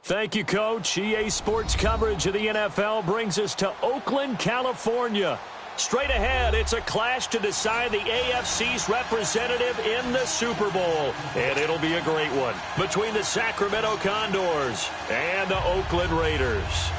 Thank you, Coach. EA Sports coverage of the NFL brings us to Oakland, California. Straight ahead, it's a clash to decide the AFC's representative in the Super Bowl. And it'll be a great one between the Sacramento Condors and the Oakland Raiders.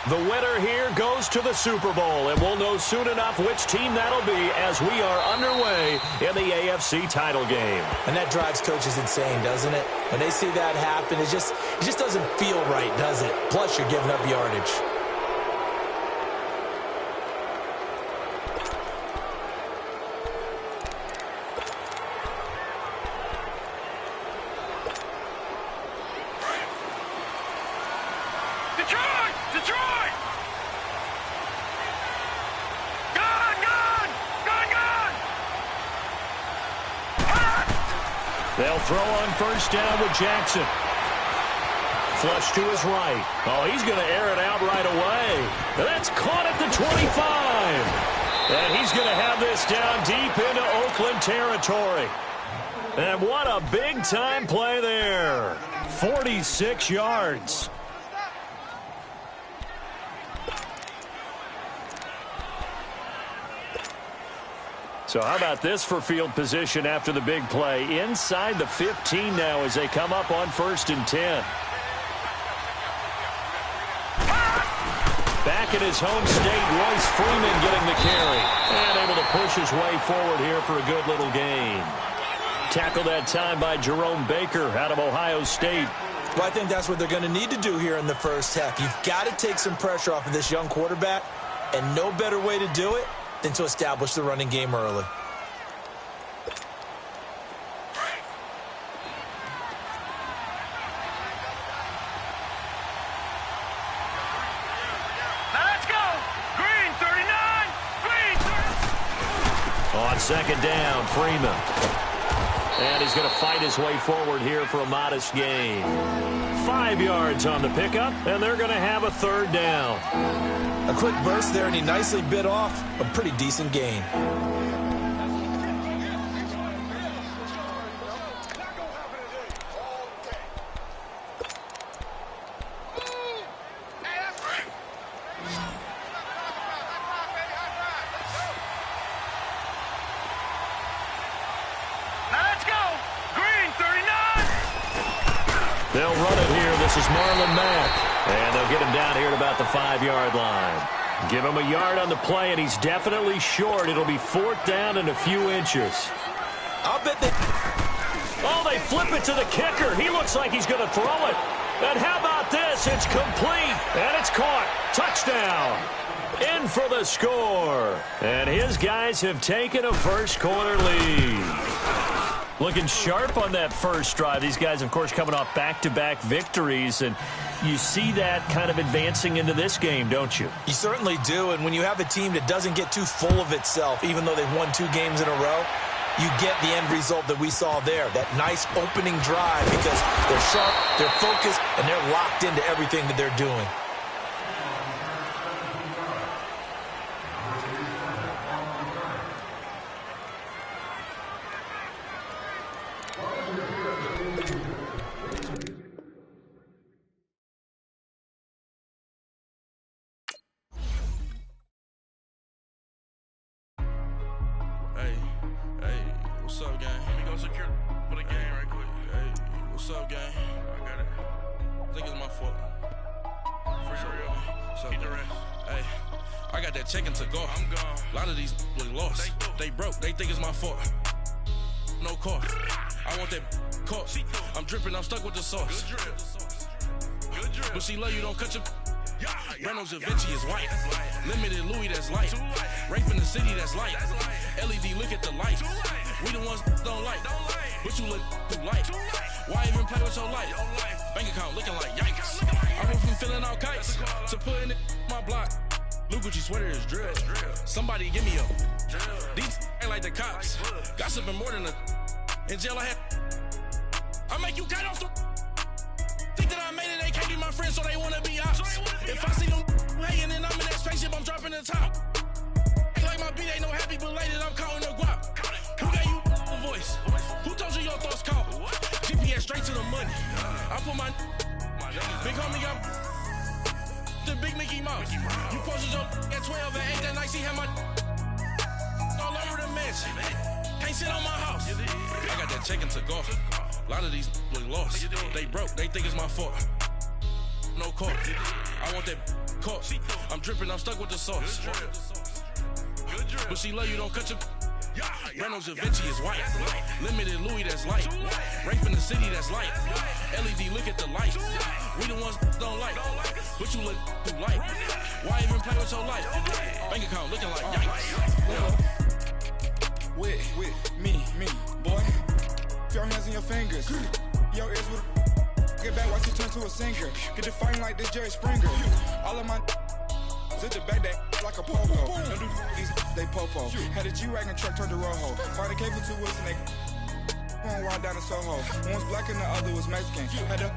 The winner here goes to the Super Bowl, and we'll know soon enough which team that'll be as we are underway in the AFC title game. And that drives coaches insane, doesn't it? When they see that happen, it just doesn't feel right, does it? Plus, you're giving up yardage. They'll throw on first down with Jackson. Flush to his right. Oh, he's going to air it out right away. That's caught at the 25. And he's going to have this down deep into Oakland territory. And what a big-time play there. 46 yards. So how about this for field position after the big play? Inside the 15 now as they come up on 1st and 10. Back in his home state, Royce Freeman getting the carry. And able to push his way forward here for a good little gain. Tackled that time by Jerome Baker out of Ohio State. Well, I think that's what they're going to need to do here in the first half. You've got to take some pressure off of this young quarterback, and no better way to do it than to establish the running game early. Let's go! Green 39! Green 39! On second down, Freeman. And he's going to fight his way forward here for a modest gain. 5 yards on the pickup, and they're going to have a third down. A quick burst there, and he nicely bit off a pretty decent gain. Let's go! Green 39! They'll run it here. This is Marlon Mack. And they'll get him down here at about the 5-yard line. Give him a yard on the play, and he's definitely short. It'll be 4th down and a few inches. I'll bet they... Oh, they flip it to the kicker. He looks like he's going to throw it. And how about this? It's complete, and it's caught. Touchdown. In for the score. And his guys have taken a first-quarter lead. Looking sharp on that first drive. These guys, of course, coming off back-to-back victories, and you see that kind of advancing into this game, don't you? You certainly do, and when you have a team that doesn't get too full of itself, even though they've won 2 games in a row, you get the end result that we saw there, that nice opening drive, because they're sharp, they're focused, and they're locked into everything that they're doing. What's up, gang? Let me go secure for the game right quick. Hey, what's up, gang? I got it. I think it's my fault. For real. What's up, keep the rest. Hey, I got that chicken to go. I'm gone. A lot of these look lost. They broke. They think it's my fault. No cost. I want that cost. I'm dripping. I'm stuck with the sauce. Good drip. Good drip. But she love you. Don't cut your... Breno Javinci is white. Limited Louis, that's light. Rape in the city, that's light. LED, look at the light. We the ones don't like. But you look too light. Why even play with your life? Bank account looking like yikes. I went from feeling all kites to putting it in my block. Blue Gucci sweater is drill. Somebody give me a. These ain't like the cops. Gossiping more than a. In jail I had. I make you cut off the. Think that I made it, they can't be my friends, so they wanna be ops. If I see them hating and I'm in that spaceship, I'm dropping the top. Ain't like my beat, ain't no happy belated, I'm counting the guap. Who gave you a voice? Who told you your thoughts count? GPS straight to the money. I put my big homie got the big Mickey Mouse. You posted your at 12 and 8 that night, she had my all over the mansion. Can't sit on my house. I got that check into golf. A lot of these look lost. They broke, they think it's my fault. No call. I want that caught. I'm dripping, I'm stuck with the sauce. But she love you, don't cut your. Reynolds Da Vinci is white. Limited Louis, that's light. Rape in the city, that's light. LED, look at the lights. We the ones don't like. But you look too light. Why even play with your life? Bank account looking like yikes. With me, boy. Your hands and your fingers. Your ears with. Get back, watch you turn to a singer. Get the fighting like this Jerry Springer. All of my. Zip the back that like a pogo. Don't do these, they popo. Had a G-Wagon truck turned to Rojo. Find a cable 2 wheels and they going wild down in Soho. One was black and the other was Mexican. Had a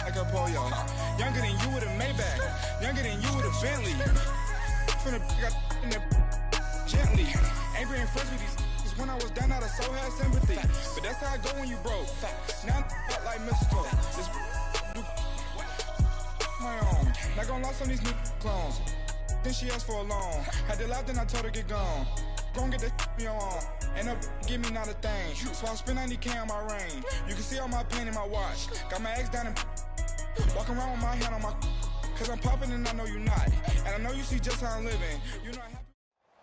like a pollo. Younger than you with a Maybach. Younger than you with a Bentley. From the got in the gently. Ain't being friends with these. Cause when I was down, I so had sympathy. But that's how I go when you broke. Now I'm like mistletoe. This my own. Not gonna lost on these new clones. Then she asked for a loan. Had to laugh, then I told her get gone. Gon' get that me on. And up, give me not a thing. So I spend 90K on my range. You can see all my pain in my watch. Got my ex down and walking around with my hand on my. Cause I'm popping and I know you not. And I know you see just how I'm living. You're not happy.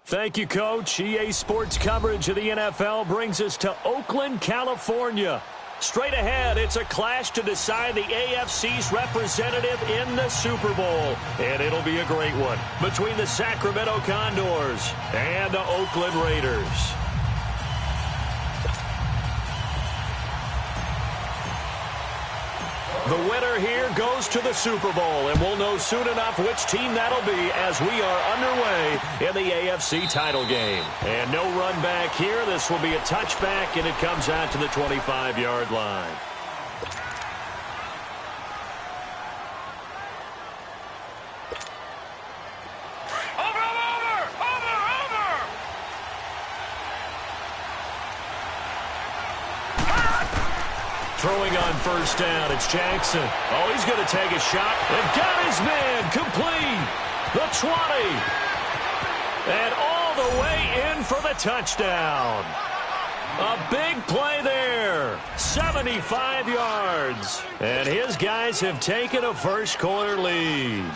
Thank you, Coach. EA Sports coverage of the NFL brings us to Oakland, California. Straight ahead, it's a clash to decide the AFC's representative in the Super Bowl. And it'll be a great one between the Sacramento Condors and the Oakland Raiders. The winner here goes to the Super Bowl, and we'll know soon enough which team that'll be as we are underway in the AFC title game. And no run back here. This will be a touchback, and it comes out to the 25-yard line. Throwing on first down, it's Jackson. Oh, he's going to take a shot. And got his man complete. The 20. And all the way in for the touchdown. A big play there. 75 yards. And his guys have taken a first-quarter lead.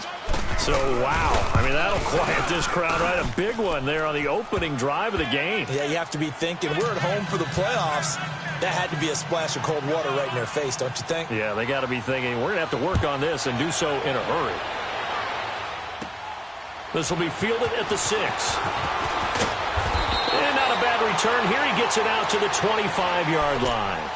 So, wow. I mean, that'll quiet this crowd right. A big one there on the opening drive of the game. Yeah, you have to be thinking, we're at home for the playoffs. That had to be a splash of cold water right in their face, don't you think? Yeah, they got to be thinking, we're going to have to work on this and do so in a hurry. This will be fielded at the 6. And not a bad return. Here he gets it out to the 25-yard line.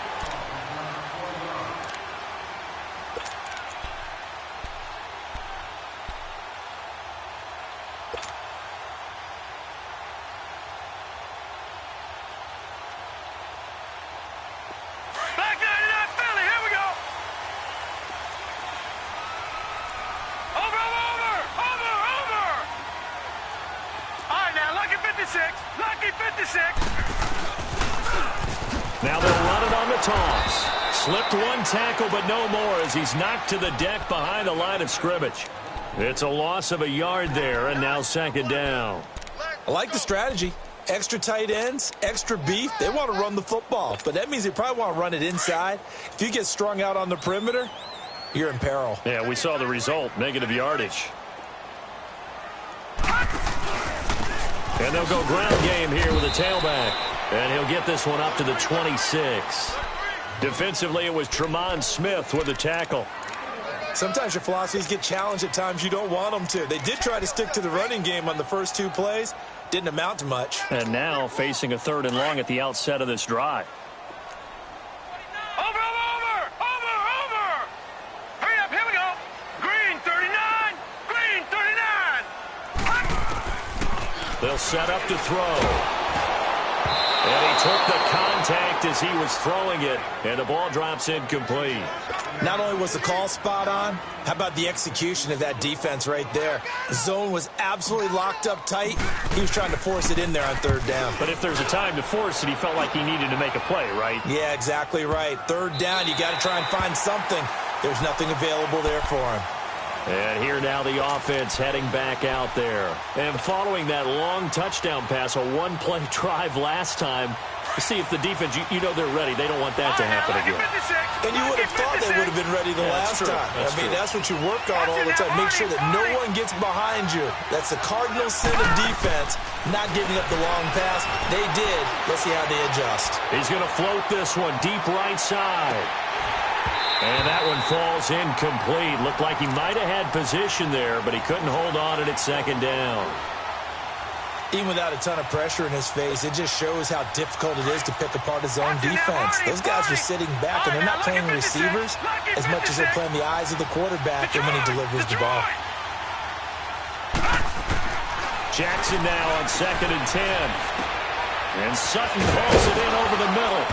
Now they'll run it on the toss. Slipped one tackle, but no more as he's knocked to the deck behind the line of scrimmage. It's a loss of a yard there, and now second down. I like the strategy. Extra tight ends, extra beef. They want to run the football, but that means they probably want to run it inside. If you get strung out on the perimeter, you're in peril. Yeah, we saw the result, negative yardage. And they'll go ground game here with a tailback. And he'll get this one up to the 26. Defensively, it was Tremont Smith with the tackle. Sometimes your philosophies get challenged at times you don't want them to. They did try to stick to the running game on the first 2 plays. Didn't amount to much. And now facing a 3rd and long at the outset of this drive. They'll set up to throw. And he took the contact as he was throwing it, and the ball drops incomplete. Not only was the call spot on, how about the execution of that defense right there? The zone was absolutely locked up tight. He was trying to force it in there on third down. But if there's a time to force it, he felt like he needed to make a play, right? Yeah, exactly right. Third down, you got to try and find something. There's nothing available there for him. And here now the offense heading back out there. And following that long touchdown pass, a one-play drive last time, to see if the defense, you know they're ready. They don't want that to happen again. And you would have thought they would have been ready the last time. That's what you work on all the time. Make sure that no one gets behind you. That's the cardinal sin of defense, not giving up the long pass. They did. Let's see how they adjust. He's going to float this one deep right side. And that one falls incomplete. Looked like he might have had position there, but he couldn't hold on at second down. Even without a ton of pressure in his face, it just shows how difficult it is to pick apart his own defense. Those guys are sitting back, and they're not playing receivers as much as they're playing the eyes of the quarterback and when he delivers the ball. Jackson now on 2nd and 10. And Sutton calls it in over the middle.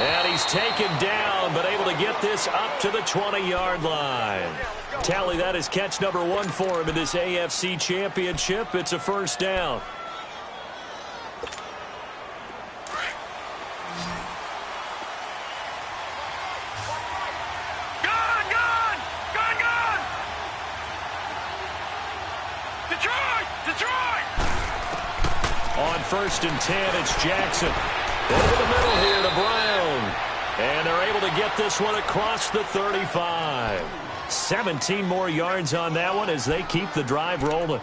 And he's taken down, but able to get this up to the 20-yard line. Tally, that is catch number 1 for him in this AFC Championship. It's a first down. On 1st and 10, it's Jackson. Over the middle here to Brown. And they're able to get this one across the 35. 17 more yards on that one as they keep the drive rolling.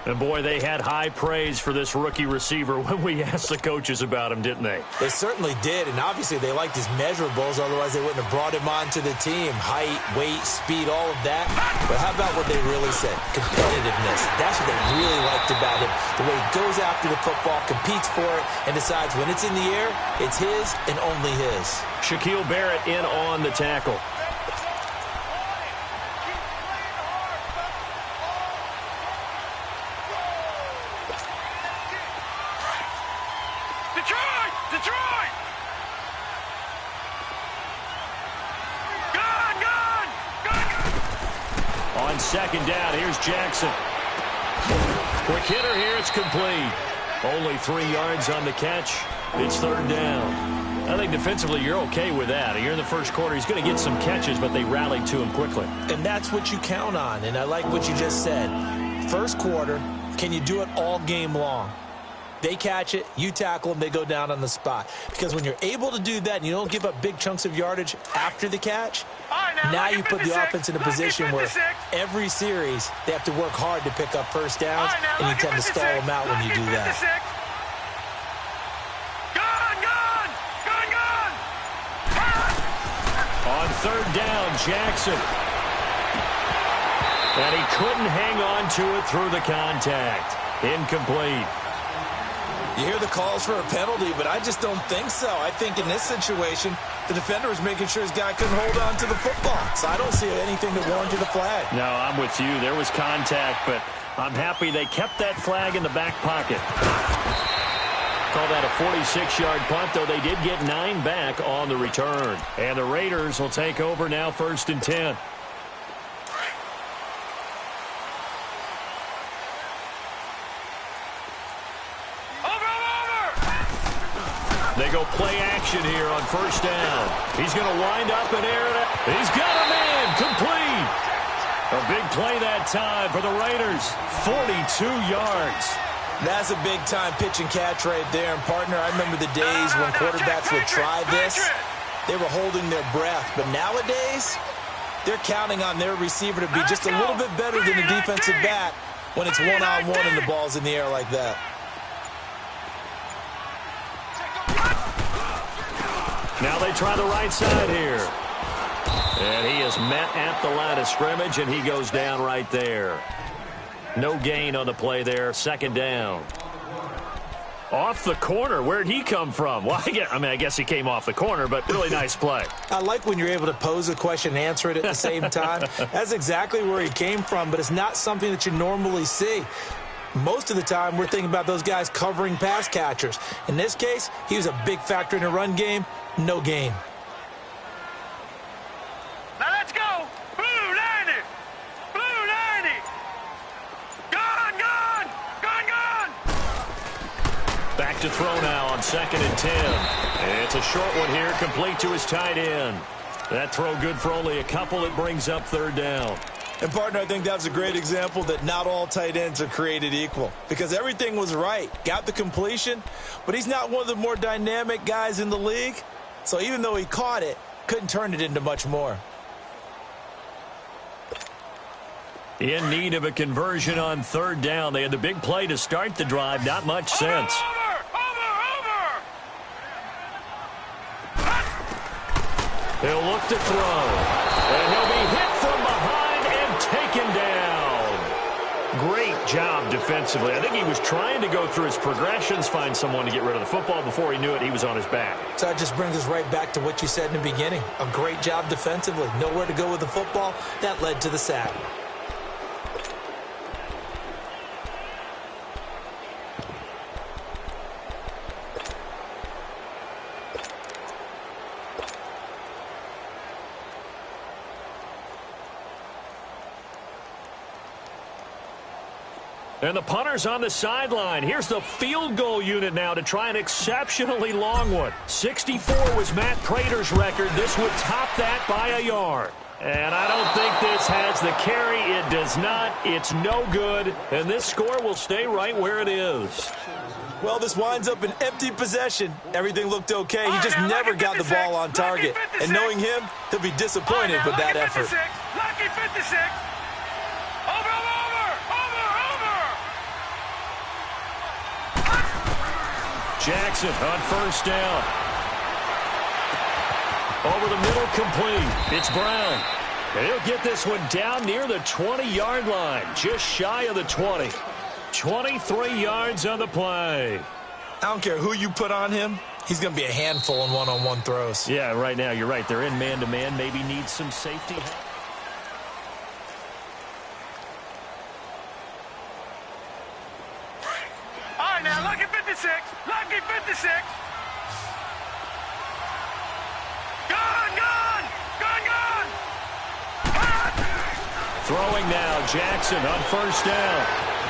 And, boy, they had high praise for this rookie receiver when we asked the coaches about him, didn't they? They certainly did, and obviously they liked his measurables. Otherwise, they wouldn't have brought him onto the team. Height, weight, speed, all of that. But how about what they really said? Competitiveness. That's what they really liked about him. The way he goes after the football, competes for it, and decides when it's in the air, it's his and only his. Shaquille Barrett in on the tackle. On 2nd down, here's Jackson. Quick hitter here, it's complete. Only 3 yards on the catch. It's 3rd down. I think defensively you're okay with that. You're in the first quarter. He's going to get some catches, but they rallied to him quickly. And that's what you count on, and I like what you just said. First quarter, can you do it all game long? They catch it, you tackle them, they go down on the spot. Because when you're able to do that and you don't give up big chunks of yardage after the catch, now you put the offense in a position where every series they have to work hard to pick up first downs, and you tend to stall them out when you do that. On 3rd down, Jackson. And he couldn't hang on to it through the contact. Incomplete. You hear the calls for a penalty, but I just don't think so. I think in this situation, the defender was making sure his guy couldn't hold on to the football. So I don't see anything that warranted a flag. No, I'm with you. There was contact, but I'm happy they kept that flag in the back pocket. Call that a 46-yard punt, though they did get 9 back on the return. And the Raiders will take over now 1st and 10. They go play action here on 1st down. He's going to wind up and air it. He's got a man complete. A big play that time for the Raiders. 42 yards. That's a big-time pitch and catch right there. And, partner, I remember the days when quarterbacks would try this. They were holding their breath. But nowadays, they're counting on their receiver to be just a little bit better than the defensive back when it's one-on-one and the ball's in the air like that. Now they try the right side here. And he is met at the line of scrimmage, and he goes down right there. No gain on the play there. 2nd down. Off the corner. Where'd he come from? Well, I guess he came off the corner, but really nice play. I like when you're able to pose a question and answer it at the same time. That's exactly where he came from, but it's not something that you normally see. Most of the time, we're thinking about those guys covering pass catchers. In this case, he was a big factor in the run game. No gain. Now let's go. Blue 90. Blue 90. Gone, gone. Gone, gone. Back to throw now on 2nd and 10. It's a short one here, complete to his tight end. That throw good for only a couple. It brings up 3rd down. And, partner, I think that's a great example that not all tight ends are created equal because everything was right. Got the completion, but he's not one of the more dynamic guys in the league. So even though he caught it, couldn't turn it into much more. In need of a conversion on 3rd down. They had the big play to start the drive. Not much sense. He'll look to throw. And he'll be hit from behind and taken down. Great job defensively. I think he was trying to go through his progressions, find someone to get rid of the football. Before he knew it, he was on his back. So that just brings us right back to what you said in the beginning. A great job defensively. Nowhere to go with the football. That led to the sack. And the punter's on the sideline. Here's the field goal unit now to try an exceptionally long one. 64 was Matt Prater's record. This would top that by a yard. And I don't think this has the carry. It does not. It's no good. And this score will stay right where it is. Well, this winds up an empty possession. Everything looked okay. He just never got the ball on target. And knowing him, he'll be disappointed with that effort. Lucky 56. Jackson on 1st down. Over the middle, complete. It's Brown. And he'll get this one down near the 20-yard line, just shy of the 20. 23 yards on the play. I don't care who you put on him. He's going to be a handful in one-on-one throws. Yeah, right now, you're right. They're in man-to-man. Maybe need some safety help. Now, lucky 56. Lucky 56. Gone, gone. Gone, gone. Throwing now, Jackson on 1st down.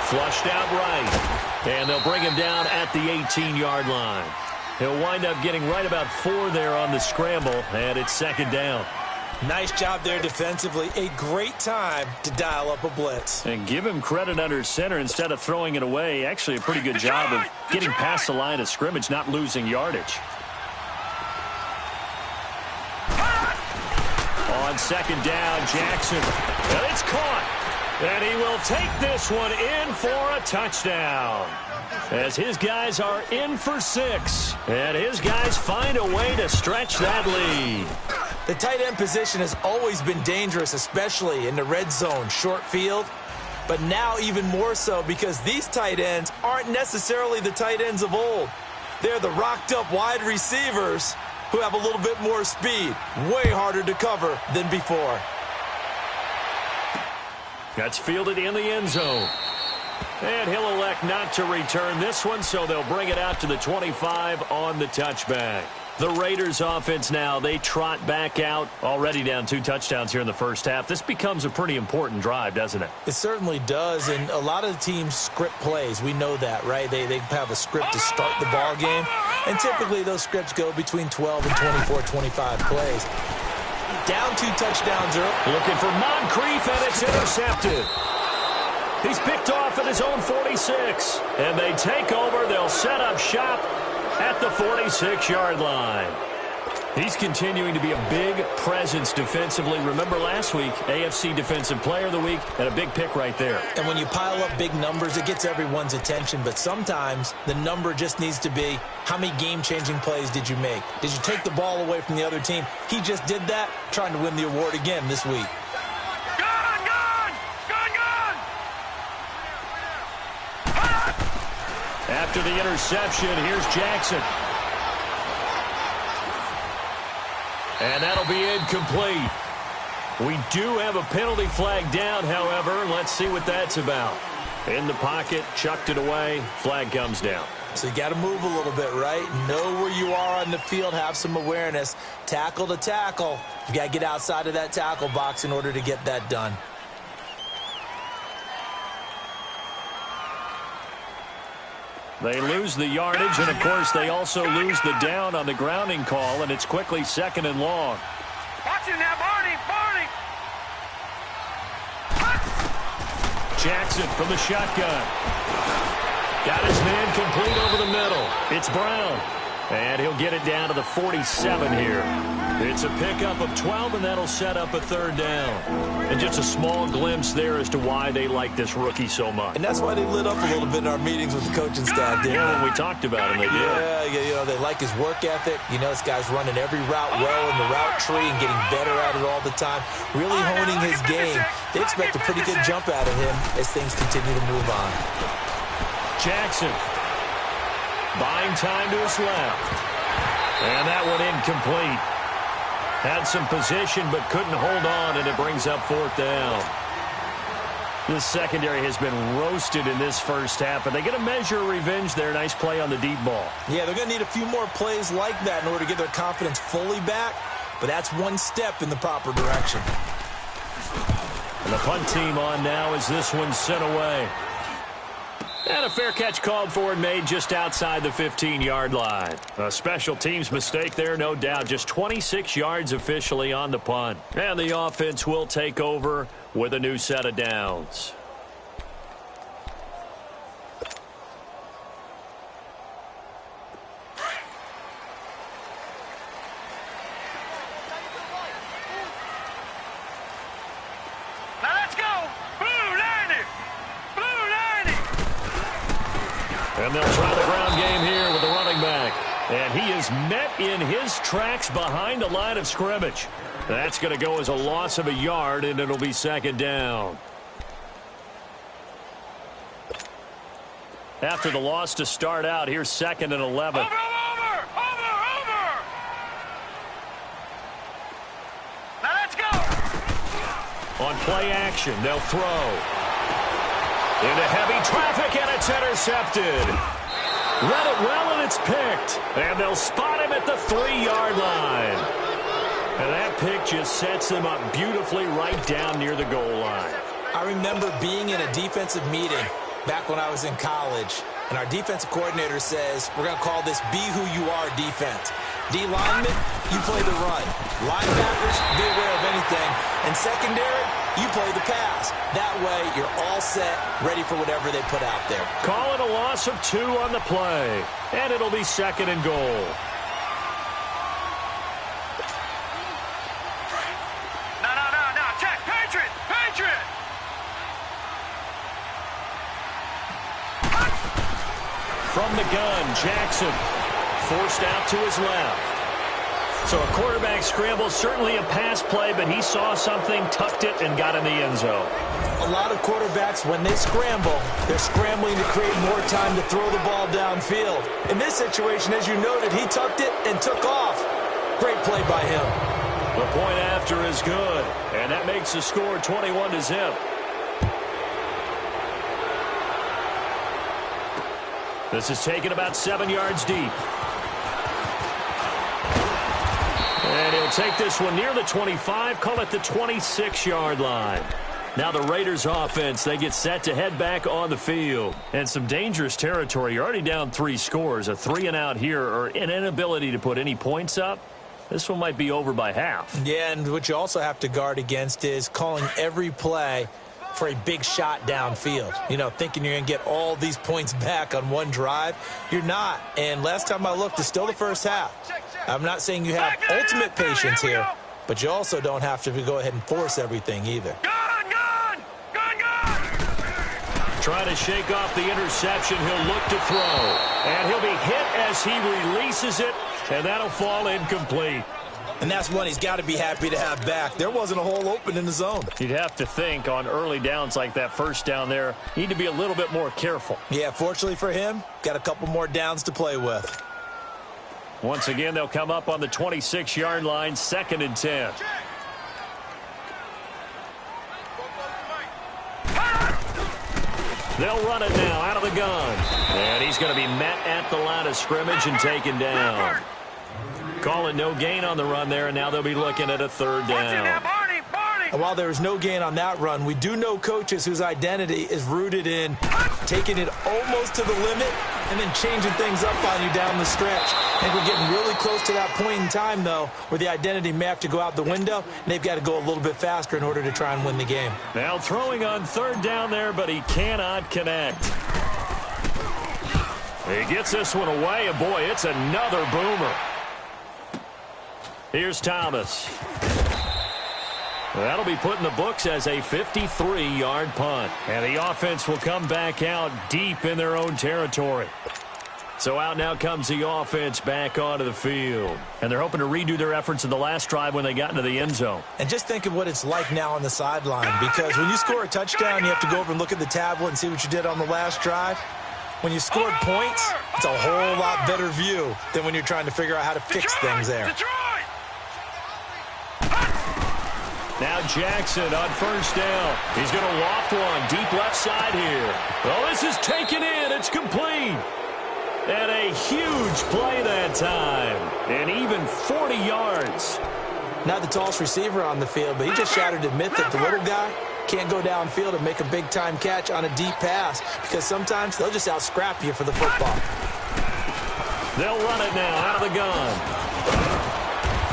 Flushed out right. And they'll bring him down at the 18-yard line. He'll wind up getting right about 4 there on the scramble, and it's 2nd down. Nice job there defensively. A great time to dial up a blitz. And give him credit under center instead of throwing it away. Actually, a pretty good job of getting past the line of scrimmage, not losing yardage. On 2nd down, Jackson. And it's caught. And he will take this one in for a touchdown. As his guys are in for 6. And his guys find a way to stretch that lead. The tight end position has always been dangerous, especially in the red zone, short field. But now even more so because these tight ends aren't necessarily the tight ends of old. They're the rocked-up wide receivers who have a little bit more speed. Way harder to cover than before. That's fielded in the end zone. And he'll elect not to return this one, so they'll bring it out to the 25 on the touchback. The Raiders offense now, they trot back out, already down 2 touchdowns here in the first half. This becomes a pretty important drive, doesn't it? It certainly does, and a lot of the teams script plays. We know that, right? They have a script to start the ball game, and typically those scripts go between 12 and 24, 25 plays. Down 2 touchdowns early. Looking for Moncrief, and it's intercepted. He's picked off at his own 46, and they take over. They'll set up shop at the 46-yard line. He's continuing to be a big presence defensively. Remember last week, AFC Defensive Player of the Week, and a big pick right there. And when you pile up big numbers, it gets everyone's attention. But sometimes the number just needs to be, how many game-changing plays did you make? Did you take the ball away from the other team? He just did that, trying to win the award again this week. After the interception, here's Jackson. And that'll be incomplete. We do have a penalty flag down, however. Let's see what that's about. In the pocket, chucked it away, flag comes down. So you got to move a little bit, right? Know where you are on the field, have some awareness. Tackle to tackle. You got to get outside of that tackle box in order to get that done. They lose the yardage, and, of course, they also lose the down on the grounding call, and it's quickly 2nd and long. Watch it now, Barney! Barney! Jackson from the shotgun. Got his man complete over the middle. It's Brown. And he'll get it down to the 47 here. It's a pickup of 12, and that'll set up a 3rd down. And just a small glimpse there as to why they like this rookie so much. And that's why they lit up a little bit in our meetings with the coaching staff, didn't when we talked about him, they did. Yeah, you know, they like his work ethic. You know, this guy's running every route well in the route tree and getting better at it all the time. Really honing his game. They expect a pretty good jump out of him as things continue to move on. Jackson buying time to his left. And that one incomplete. Had some position but couldn't hold on, and it brings up 4th down. This secondary has been roasted in this first half, but they get a measure of revenge there. Nice play on the deep ball. Yeah, they're going to need a few more plays like that in order to get their confidence fully back, but that's one step in the proper direction. And the punt team on now as this one's sent away. And a fair catch called for and made just outside the 15-yard line. A special teams mistake there, no doubt. Just 26 yards officially on the punt. And the offense will take over with a new set of downs. Now let's go! Blue 90! Blue 90! And they'll try the ground game here with the running back. And he is met in his tracks behind the line of scrimmage. That's going to go as a loss of a yard, and it'll be 2nd down. After the loss to start out, here's 2nd and 11. Over! Now let's go! On play action, they'll throw. Into heavy traffic, and it's intercepted. Read it well, and it's picked. And they'll spot him at the 3-yard line. And that pick just sets them up beautifully right down near the goal line. I remember being in a defensive meeting back when I was in college, and our defensive coordinator says, we're going to call this Be Who You Are defense. D linemen, you play the run. Linebackers, be aware of anything. And secondary, you play the pass. That way, you're all set, ready for whatever they put out there. Call it a loss of 2 on the play. And it'll be 2nd and goal. No. Check. Patriot! From the gun, Jackson forced out to his left. So a quarterback scramble, certainly a pass play, but he saw something, tucked it, and got in the end zone. A lot of quarterbacks, when they scramble, they're scrambling to create more time to throw the ball downfield. In this situation, as you noted, he tucked it and took off. Great play by him. The point after is good, and that makes the score 21-0. This is taken about 7 yards deep. And he'll take this one near the 25, call it the 26-yard line. Now the Raiders offense, they get set to head back on the field. And some dangerous territory. You're already down 3 scores. A 3-and-out here, or an inability to put any points up. This one might be over by half. Yeah, and what you also have to guard against is calling every play for a big shot downfield. You know, thinking you're going to get all these points back on one drive. You're not. And last time I looked, it's still the first half. I'm not saying you have ultimate patience here, but you also don't have to go ahead and force everything either. Gun! Trying to shake off the interception. He'll look to throw. And he'll be hit as he releases it, and that'll fall incomplete. And that's one he's got to be happy to have back. There wasn't a hole open in the zone. You'd have to think on early downs like that first down there, need to be a little bit more careful. Yeah, fortunately for him, got a couple more downs to play with. Once again, they'll come up on the 26-yard line, 2nd and 10. They'll run it now out of the gun. And he's going to be met at the line of scrimmage and taken down. Calling no gain on the run there, and now they'll be looking at a third down. And while there was no gain on that run, we do know coaches whose identity is rooted in taking it almost to the limit and then changing things up on you down the stretch. I think we're getting really close to that point in time, though, where the identity may have to go out the window, and they've got to go a little bit faster in order to try and win the game. Now throwing on third down there, but he cannot connect. He gets this one away, and boy, it's another boomer. Here's Thomas. That'll be put in the books as a 53-yard punt. And the offense will come back out deep in their own territory. So out now comes the offense back onto the field. And they're hoping to redo their efforts in the last drive when they got into the end zone. And just think of what it's like now on the sideline, because when you score a touchdown, you have to go over and look at the tablet and see what you did on the last drive. When you scored points, it's a whole lot better view than when you're trying to figure out how to fix things there. Now Jackson on first down. He's going to loft one deep left side here. Oh, this is taken in. It's complete. And a huge play that time. And even 40 yards. Not the tallest receiver on the field, but he just shouted to admit that the little guy can't go downfield and make a big-time catch on a deep pass, because sometimes they'll just out-scrap you for the football. They'll run it now out of the gun.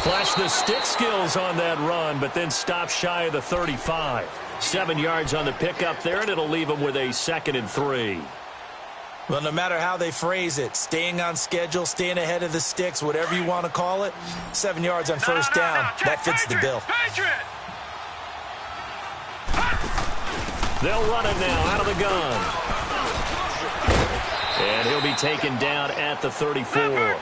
Flash the stick skills on that run, but then stop shy of the 35. 7 yards on the pickup there, and it'll leave them with a 2nd and 3. Well, no matter how they phrase it, staying on schedule, staying ahead of the sticks, whatever you want to call it, 7 yards on first down, that fits the bill. They'll run it now out of the gun. And he'll be taken down at the 34.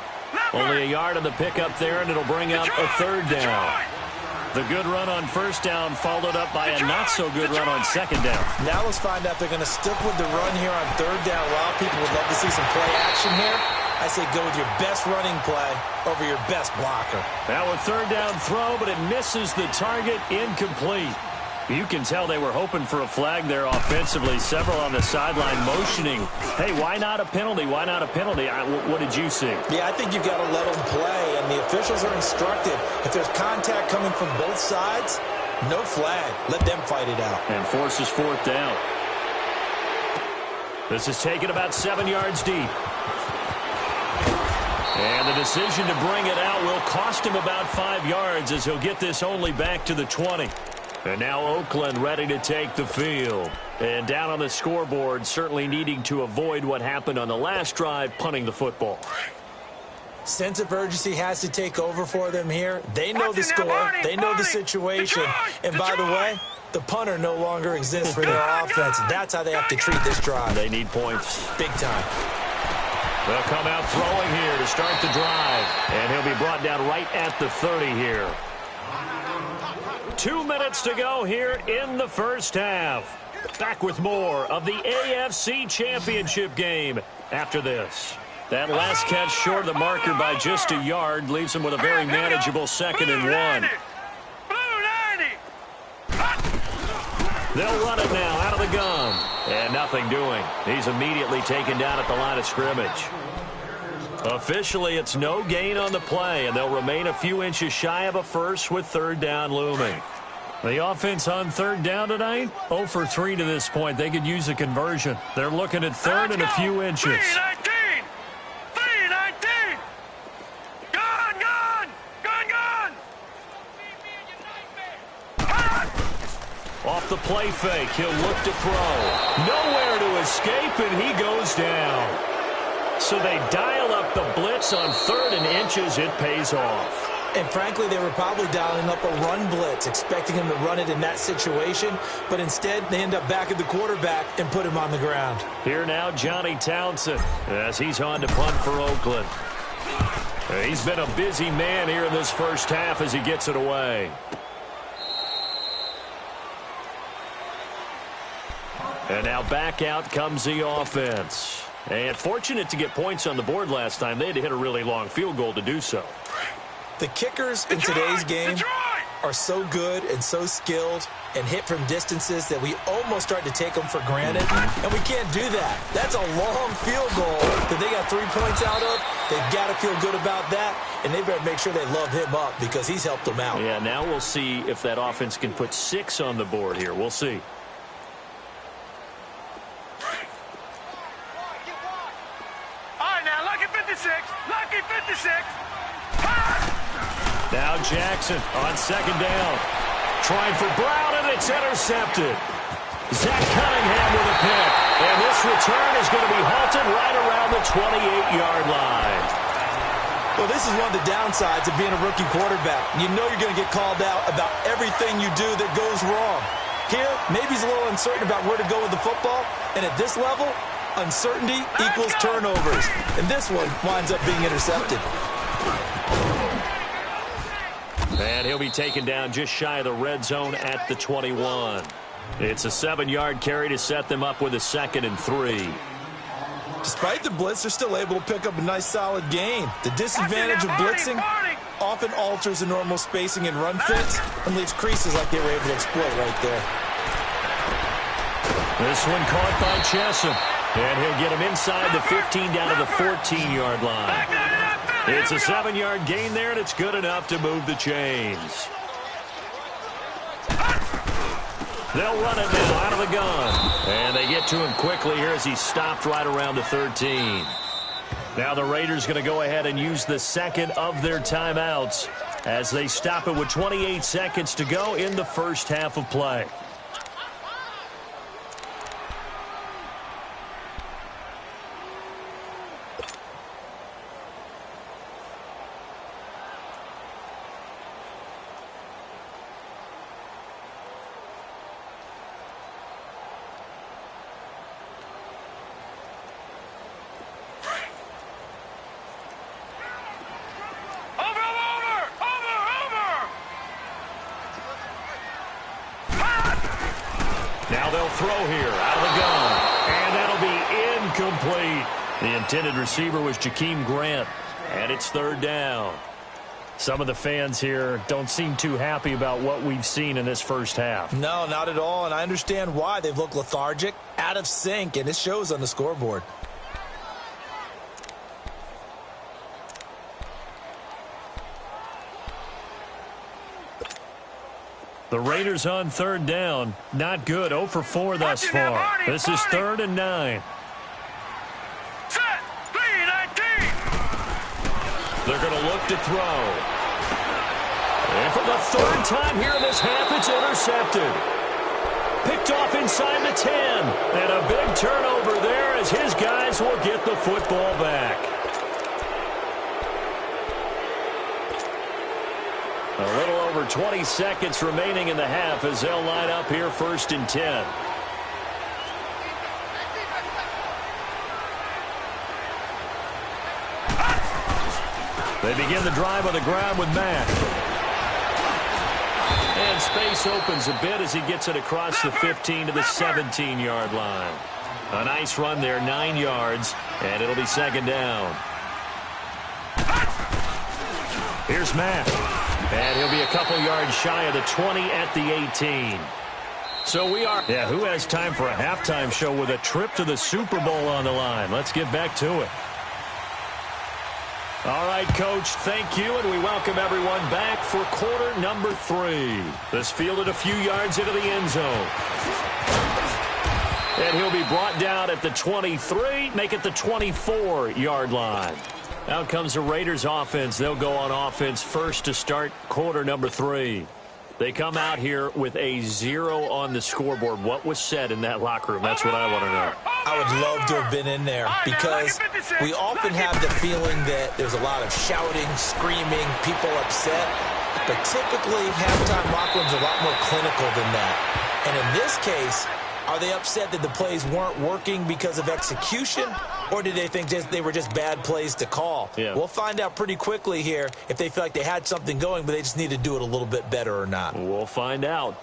Only a yard on the pickup there, and it'll bring up a third down. The good run on first down followed up by a not-so-good run on second down. Now let's find out they're going to stick with the run here on third down. While people would love to see some play action here, I say go with your best running play over your best blocker. Now a third down throw, but it misses the target, incomplete. You can tell they were hoping for a flag there offensively. Several on the sideline motioning, hey, why not a penalty? Why not a penalty? What did you see? Yeah, I think you've got to let them play, and the officials are instructed. If there's contact coming from both sides, no flag. Let them fight it out. And forces fourth down. This is taken about 7 yards deep. And the decision to bring it out will cost him about 5 yards, as he'll get this only back to the 20. And now Oakland ready to take the field. And down on the scoreboard, certainly needing to avoid what happened on the last drive, punting the football. Sense of urgency has to take over for them here. They know the score. They know the situation. And by the way, the punter no longer exists for their offense. That's how they have to treat this drive. They need points. Big time. They'll come out throwing here to start the drive. And he'll be brought down right at the 30 here. 2 minutes to go here in the first half. Back with more of the AFC Championship game after this. That last catch short of the marker by just a yard leaves him with a very manageable 2nd and 1. They'll run it now out of the gun. And nothing doing. He's immediately taken down at the line of scrimmage. Officially, it's no gain on the play, and they'll remain a few inches shy of a first with third down looming. The offense on third down tonight, 0 for 3 to this point. They could use a conversion. They're looking at third and a few inches. 3-19! 3-19! Gone! Off the play fake, he'll look to throw. Nowhere to escape, and he goes down. So they dial up the blitz on 3rd and inches. It pays off. And frankly, they were probably dialing up a run blitz, expecting him to run it in that situation. But instead, they end up back at the quarterback and put him on the ground. Here now, Johnny Townsend, as he's on to punt for Oakland. He's been a busy man here in this first half as he gets it away. And now back out comes the offense. And fortunate to get points on the board last time. They had to hit a really long field goal to do so. The kickers in today's game are so good and so skilled and hit from distances that we almost start to take them for granted, and we can't do that. That's a long field goal that they got 3 points out of. They've got to feel good about that, and they better make sure they love him up because he's helped them out. Yeah, now we'll see if that offense can put 6 on the board here. We'll see. All right, now, lucky 56. Lucky 56. Now Jackson on second down. Trying for Brown, and it's intercepted. Zach Cunningham with a pick. And this return is going to be halted right around the 28-yard line. Well, this is one of the downsides of being a rookie quarterback. You know you're going to get called out about everything you do that goes wrong. Here, maybe he's a little uncertain about where to go with the football. And at this level, uncertainty equals turnovers. And this one winds up being intercepted. And he'll be taken down just shy of the red zone at the 21. It's a 7-yard carry to set them up with a 2nd and 3. Despite the blitz, they're still able to pick up a nice, solid gain. The disadvantage of blitzing often alters the normal spacing and run fits and leaves creases like they were able to exploit right there. This one caught by Chesham. And he'll get him inside the 15 down to the 14-yard line. It's a 7-yard gain there, and it's good enough to move the chains. They'll run it now out of the gun. And they get to him quickly here as he's stopped right around the 13. Now the Raiders going to go ahead and use the second of their timeouts as they stop it with 28 seconds to go in the first half of play. Now they'll throw here out of the gun. And that'll be incomplete. The intended receiver was Jakeem Grant. And it's 3rd down. Some of the fans here don't seem too happy about what we've seen in this first half. No, not at all. And I understand why. They've looked lethargic, out of sync, and it shows on the scoreboard. The Raiders on 3rd down. Not good. 0 for 4 thus far. This is 3rd and 9. Set. 3-19. They're going to look to throw. And for the 3rd time here in this half, it's intercepted. Picked off inside the 10. And a big turnover there as his guys will get the football back. A little over 20 seconds remaining in the half as they'll line up here 1st and 10. They begin the drive on the ground with Mack. And space opens a bit as he gets it across the 15 to the 17-yard line. A nice run there, 9 yards, and it'll be 2nd down. Here's Mack. And he'll be a couple yards shy of the 20 at the 18. So we are... Yeah, who has time for a halftime show with a trip to the Super Bowl on the line? Let's get back to it. All right, Coach, thank you, and we welcome everyone back for quarter number 3. This fielded a few yards into the end zone. And he'll be brought down at the 23, make it the 24-yard line. Out comes the Raiders offense. They'll go on offense first to start quarter number 3. They come out here with a 0 on the scoreboard. What was said in that locker room? That's what I want to know. I would love to have been in there because we often have the feeling that there's a lot of shouting, screaming, people upset. But typically, halftime locker rooms are a lot more clinical than that. And in this case, are they upset that the plays weren't working because of execution? Or did they think they were just bad plays to call? Yeah. We'll find out pretty quickly here if they feel like they had something going, but they just need to do it a little bit better or not. We'll find out.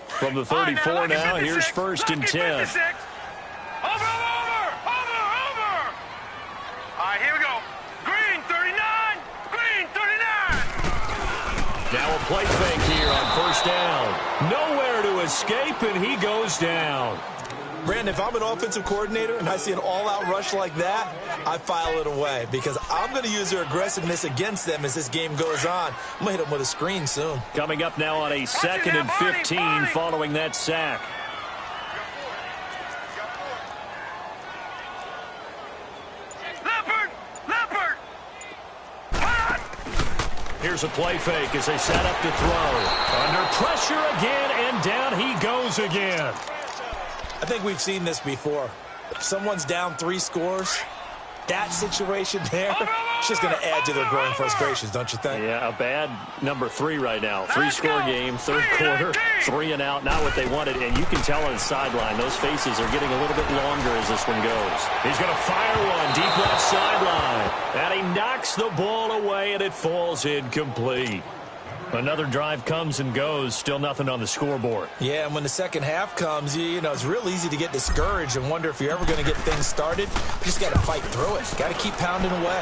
From the 34 now, here's 1st and 10. Now a play fake here on first down. Nowhere to escape, and he goes down. Brandon, if I'm an offensive coordinator and I see an all-out rush like that, I file it away because I'm going to use their aggressiveness against them as this game goes on. I'm going to hit them with a screen soon. Coming up now on a 2nd and 15 following that sack. Here's a play fake as they set up to throw. Under pressure again, and down he goes again. I think we've seen this before. If someone's down 3 scores, that situation there, it's just going to add to their growing frustrations, don't you think? Yeah, a bad number 3 right now. 3-score game, third quarter, 3 and out, not what they wanted. And you can tell on the sideline, those faces are getting a little bit longer as this one goes. He's going to fire one deep left sideline. And he knocks the ball away, and it falls incomplete. Another drive comes and goes, still nothing on the scoreboard. Yeah, and when the second half comes, you know, it's real easy to get discouraged and wonder if you're ever going to get things started. You just got to fight through it. Got to keep pounding away.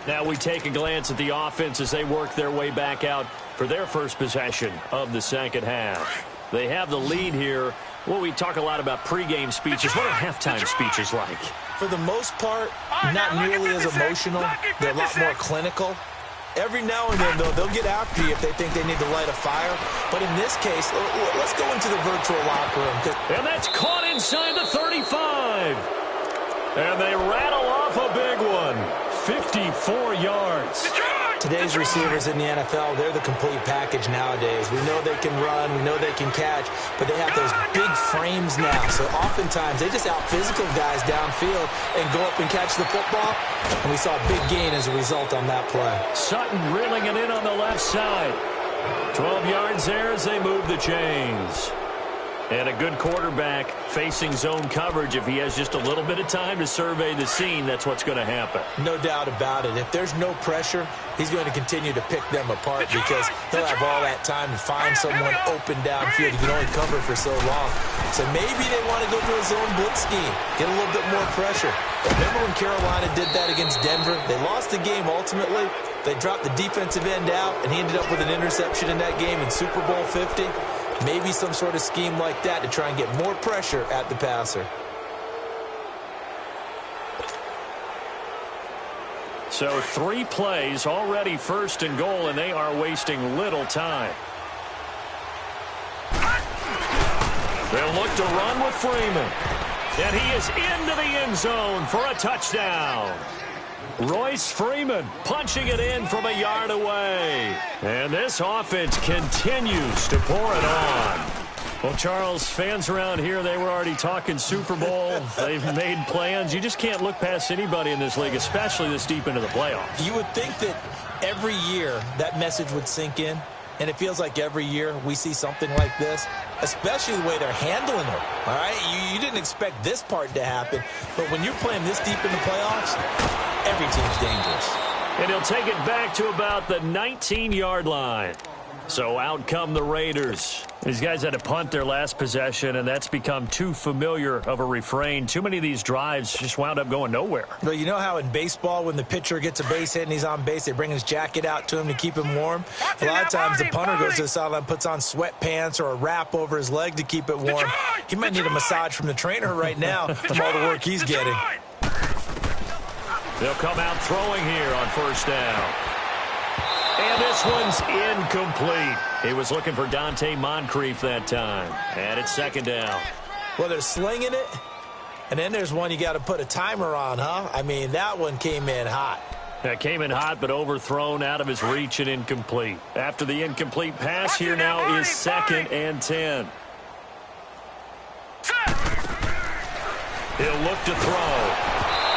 Now we take a glance at the offense as they work their way back out for their first possession of the second half. They have the lead here. Well, we talk a lot about pregame speeches. What are halftime speeches like? For the most part, not nearly as emotional. They're a lot more clinical. Every now and then, though, they'll get after you if they think they need to light a fire. But in this case, let's go into the virtual locker room. And that's caught inside the 35. And they rattle off a big one. 54 yards. Today's receivers in the NFL, they're the complete package nowadays. We know they can run, we know they can catch, but they have those big frames now. So oftentimes they just out-physical guys downfield and go up and catch the football. And we saw a big gain as a result on that play. Sutton reeling it in on the left side. 12 yards there as they move the chains. And a good quarterback facing zone coverage. If he has just a little bit of time to survey the scene, that's what's going to happen. No doubt about it. If there's no pressure, he's going to continue to pick them apart because he'll have all that time to find someone open downfield. He can only cover for so long. So maybe they want to go to a zone blitz scheme, get a little bit more pressure. Remember when Carolina did that against Denver? They lost the game ultimately. They dropped the defensive end out, and he ended up with an interception in that game in Super Bowl 50. Maybe some sort of scheme like that to try and get more pressure at the passer. So 3 plays, already 1st and goal, and they are wasting little time. They'll look to run with Freeman. And he is into the end zone for a touchdown. Royce Freeman punching it in from a yard away. And this offense continues to pour it on. Well, Charles, fans around here, they were already talking Super Bowl. They've made plans. You just can't look past anybody in this league, especially this deep into the playoffs. You would think that every year that message would sink in. And it feels like every year we see something like this, especially the way they're handling it. All right, you didn't expect this part to happen, but when you're playing this deep in the playoffs, every team's dangerous. And he'll take it back to about the 19-yard line. So out come the Raiders. These guys had to punt their last possession, and that's become too familiar of a refrain. Too many of these drives just wound up going nowhere. Well, you know how in baseball when the pitcher gets a base hit and he's on base, they bring his jacket out to him to keep him warm? A lot of times the punter goes to the sideline, puts on sweatpants or a wrap over his leg to keep it warm. He might need a massage from the trainer right now from all the work he's getting. They'll come out throwing here on 1st down. And this one's incomplete. He was looking for Dante Moncrief that time. And it's 2nd down. Well, they're slinging it. And then there's one you got to put a timer on, huh? I mean, that one came in hot. That came in hot, but overthrown out of his reach and incomplete. After the incomplete pass, here now is 2nd and 10. He'll look to throw.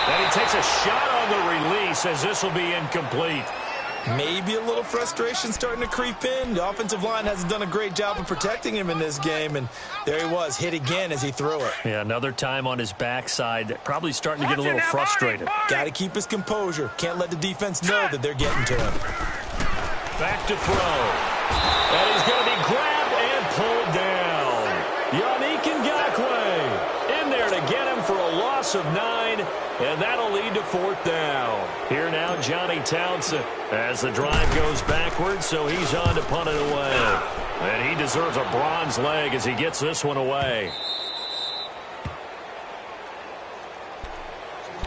And he takes a shot on the release as this will be incomplete. Maybe a little frustration starting to creep in. The offensive line hasn't done a great job of protecting him in this game, and there he was, hit again as he threw it. Yeah, another time on his backside, probably starting to get a little frustrated. Got to keep his composure. Can't let the defense know that they're getting to him. Back to throw. And he's going to be grabbed and pulled down. Yannick Ngakoue in there to get him for a loss of 9. And that'll lead to 4th down. Here now, Johnny Townsend. As the drive goes backwards, so he's on to punt it away. And he deserves a bronze leg as he gets this one away.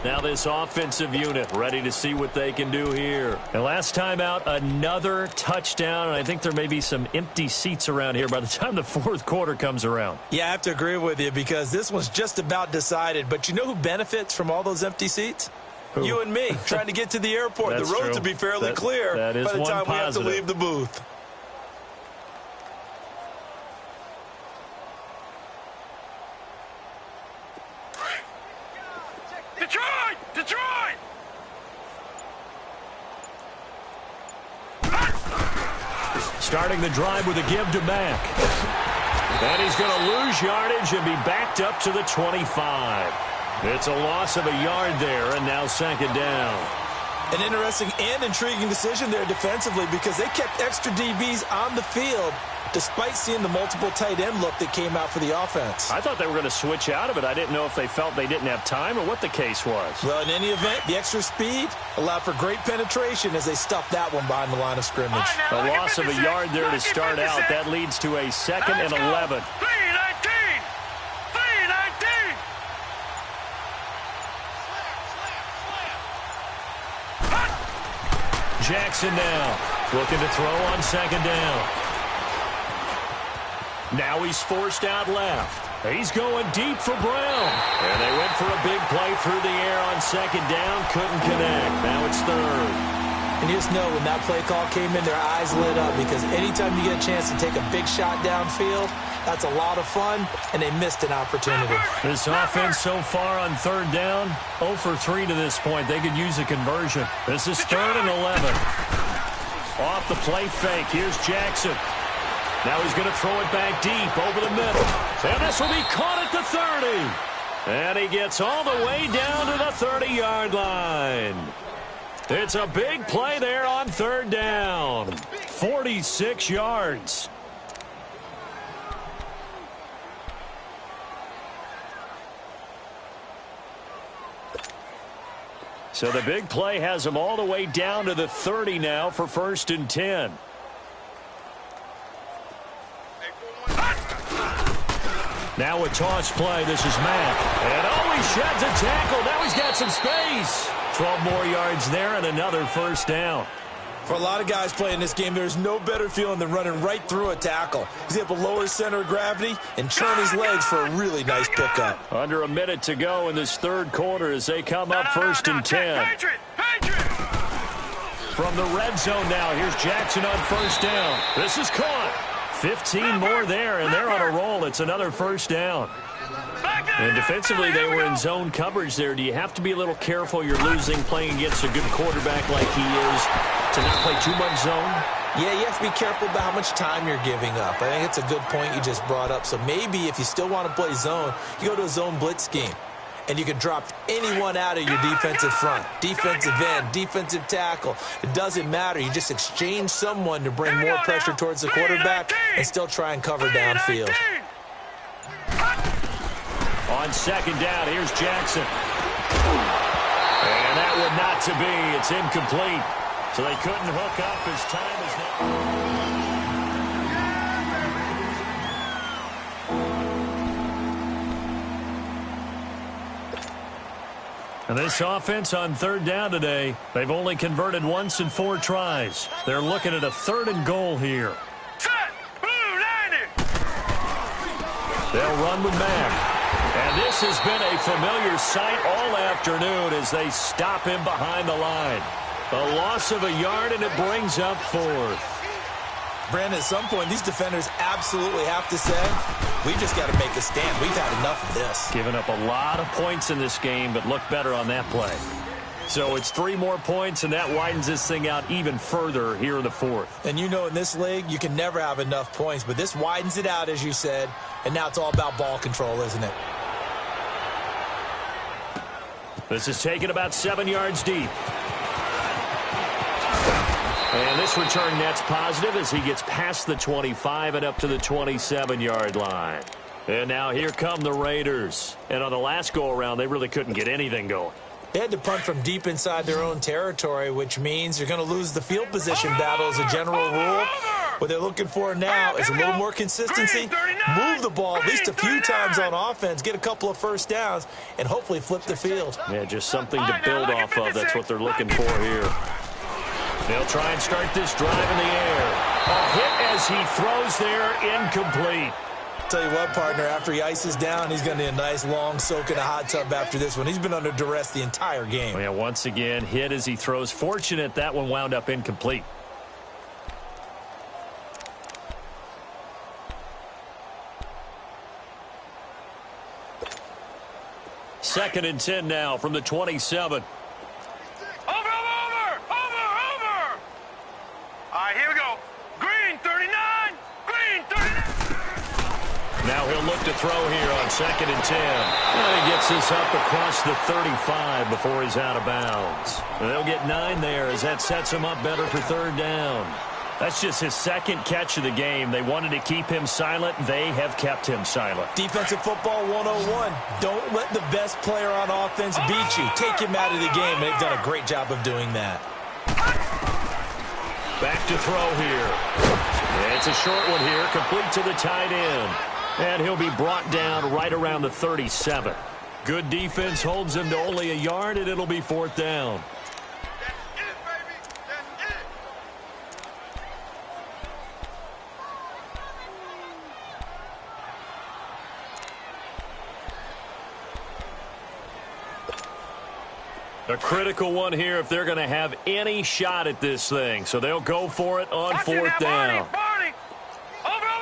Now this offensive unit ready to see what they can do here. And last time out, another touchdown. And I think there may be some empty seats around here by the time the 4th quarter comes around. Yeah, I have to agree with you because this one's just about decided. But you know who benefits from all those empty seats? Who? You and me, trying to get to the airport. The roads will be fairly clear by the time we have to leave the booth. Detroit! Detroit! Starting the drive with a give to Mack. And he's going to lose yardage and be backed up to the 25. It's a loss of a yard there, and now 2nd down. An interesting and intriguing decision there defensively because they kept extra DBs on the field despite seeing the multiple tight end look that came out for the offense. I thought they were going to switch out of it. I didn't know if they felt they didn't have time or what the case was. Well, in any event, the extra speed allowed for great penetration as they stuffed that one behind the line of scrimmage. A loss of a yard there to start out. That leads to a 2nd and 11. 3-19! 3-19! Jackson now looking to throw on 2nd down. Now he's forced out left. He's going deep for Brown. And they went for a big play through the air on 2nd down. Couldn't connect. Now it's 3rd. And you just know when that play call came in, their eyes lit up because anytime you get a chance to take a big shot downfield, that's a lot of fun, and they missed an opportunity. This offense so far on 3rd down, 0 for 3 to this point. They could use a conversion. This is 3rd and 11. Off the play fake. Here's Jackson. Now he's going to throw it back deep over the middle. And this will be caught at the 30. And he gets all the way down to the 30-yard line. It's a big play there on 3rd down. 46 yards. So the big play has him all the way down to the 30 now for 1st and 10. Now a toss play. This is Mack. And he sheds a tackle. Now he's got some space. 12 more yards there and another 1st down. For a lot of guys playing this game, there's no better feeling than running right through a tackle. He's able to lower his center of gravity and turn his legs for a really nice pickup. Under a minute to go in this 3rd quarter as they come up 1st and 10. Patriot! From the red zone now, here's Jackson on 1st down. This is caught. 15 more there, and they're on a roll. It's another 1st down. And defensively, they were in zone coverage there. Do you have to be a little careful? You're losing playing against a good quarterback like he is to not play too much zone? Yeah, you have to be careful about how much time you're giving up. I think it's a good point you just brought up. So maybe if you still want to play zone, you go to a zone blitz scheme. And you can drop anyone out of your defensive front. Defensive end, defensive tackle. It doesn't matter. You just exchange someone to bring more pressure towards the quarterback and still try and cover downfield. On 2nd down, here's Jackson. And that one not to be. It's incomplete. So they couldn't hook up as time is now. And this offense on 3rd down today, they've only converted once in 4 tries. They're looking at a 3rd and goal here. They'll run with Mack. And this has been a familiar sight all afternoon as they stop him behind the line. A loss of a yard, and it brings up 4th. Brandon, at some point, these defenders absolutely have to say, we've just got to make a stand. We've had enough of this. Giving up a lot of points in this game, but look better on that play. So it's 3 more points, and that widens this thing out even further here in the 4th. And you know in this league, you can never have enough points, but this widens it out, as you said, and now it's all about ball control, isn't it? This is taken about 7 yards deep. And this return net's positive as he gets past the 25 and up to the 27-yard line. And now here come the Raiders. And on the last go-around, they really couldn't get anything going. They had to punt from deep inside their own territory, which means you're going to lose the field position battle as a general rule. What they're looking for now is a little more consistency, move the ball at least a few times on offense, get a couple of first downs, and hopefully flip the field. Yeah, just something to build off of. That's what they're looking for here. They'll try and start this drive in the air. A hit as he throws there, incomplete. Tell you what, partner, after he ices down, he's going to need a nice long soak in a hot tub after this one. He's been under duress the entire game. Yeah, once again, hit as he throws. Fortunate that one wound up incomplete. Second and 10 now from the 27. Over! All right, here we go. Green, 39. Green, 39. Now he'll look to throw here on second and 10. And he gets this up across the 35 before he's out of bounds. They'll get 9 there as that sets him up better for third down. That's just his second catch of the game. They wanted to keep him silent. They have kept him silent. Defensive football 101. Don't let the best player on offense beat you. Take him out of the game. They've done a great job of doing that. Back to throw here. It's a short one here, complete to the tight end. And he'll be brought down right around the 37. Good defense holds him to only a yard, and it'll be fourth down. A critical one here if they're going to have any shot at this thing. So they'll go for it on fourth down. Barney. Over.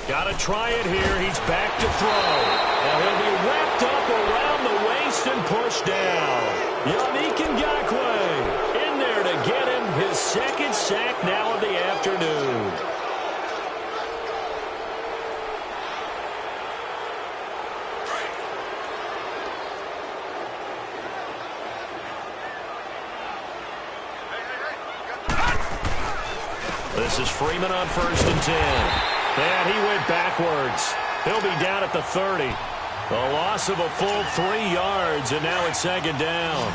Got to try it here. He's back to throw. Now he'll be wrapped up around the waist and pushed down. Yannick Ngakoue in there to get him his second sack now of the afternoon. This is Freeman on first and 10. And he went backwards. He'll be down at the 30. A loss of a full 3 yards, and now it's second down.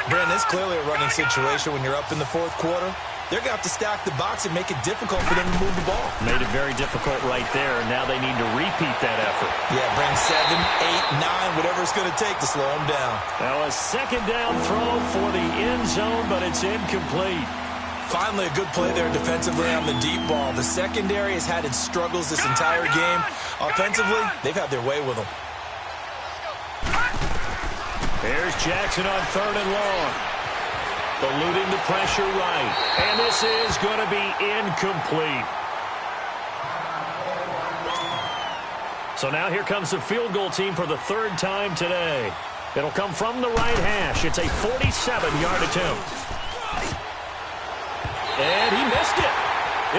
Brandon, it's clearly a running situation when you're up in the fourth quarter. They're going to have to stack the box and make it difficult for them to move the ball. Made it very difficult right there, and now they need to repeat that effort. Yeah, bring 7, 8, 9, whatever it's going to take to slow them down. Now a second down throw for the end zone, but it's incomplete. Finally, a good play there defensively on the deep ball. The secondary has had its struggles this entire game. Offensively, they've had their way with them. Here's Jackson on third and long. Eluding the pressure right. And this is going to be incomplete. So now here comes the field goal team for the third time today. It'll come from the right hash. It's a 47-yard attempt. And he missed it.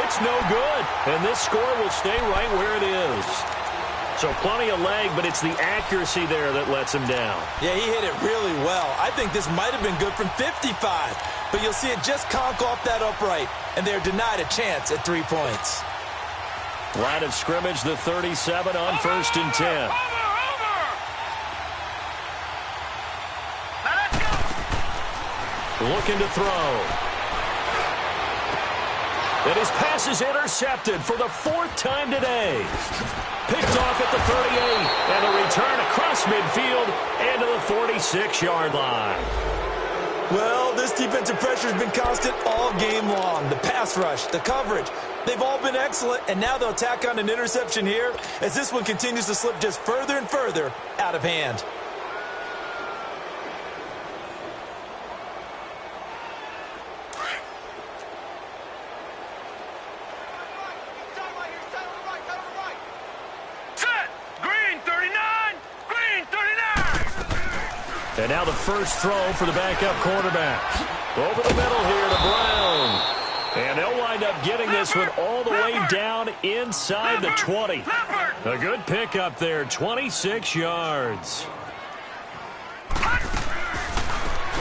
It's no good. And this score will stay right where it is. So plenty of leg, but it's the accuracy there that lets him down. Yeah, he hit it really well. I think this might have been good from 55. But you'll see it just conk off that upright. And they're denied a chance at 3 points. Line of scrimmage, the 37 on first and 10. Looking to throw. And his pass is intercepted for the 4th time today. Picked off at the 38. And a return across midfield and to the 46-yard line. Well, this defensive pressure has been constant all game long. The pass rush, the coverage, they've all been excellent. And now they'll tack on an interception here as this one continues to slip just further and further out of hand. And now the first throw for the backup quarterback. Over the middle here to Brown. And they'll wind up getting this one all the way down inside the 20. A good pickup there, 26 yards.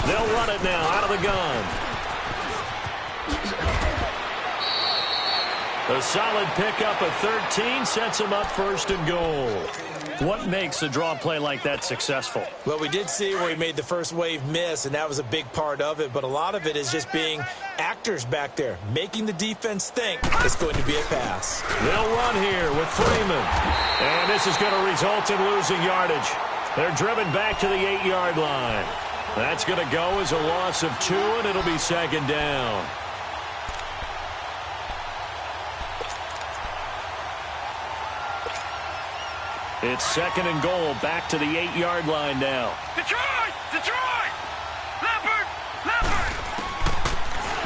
They'll run it now out of the gun. A solid pickup of 13 sets them up first and goal. What makes a draw play like that successful? Well, we did see where he made the first wave miss, and that was a big part of it. But a lot of it is just being actors back there, making the defense think it's going to be a pass. They'll run here with Freeman. And this is going to result in losing yardage. They're driven back to the 8-yard line. That's going to go as a loss of 2, and it'll be second down. It's second and goal, back to the 8-yard line now. Detroit! Detroit! Leopard! Leopard!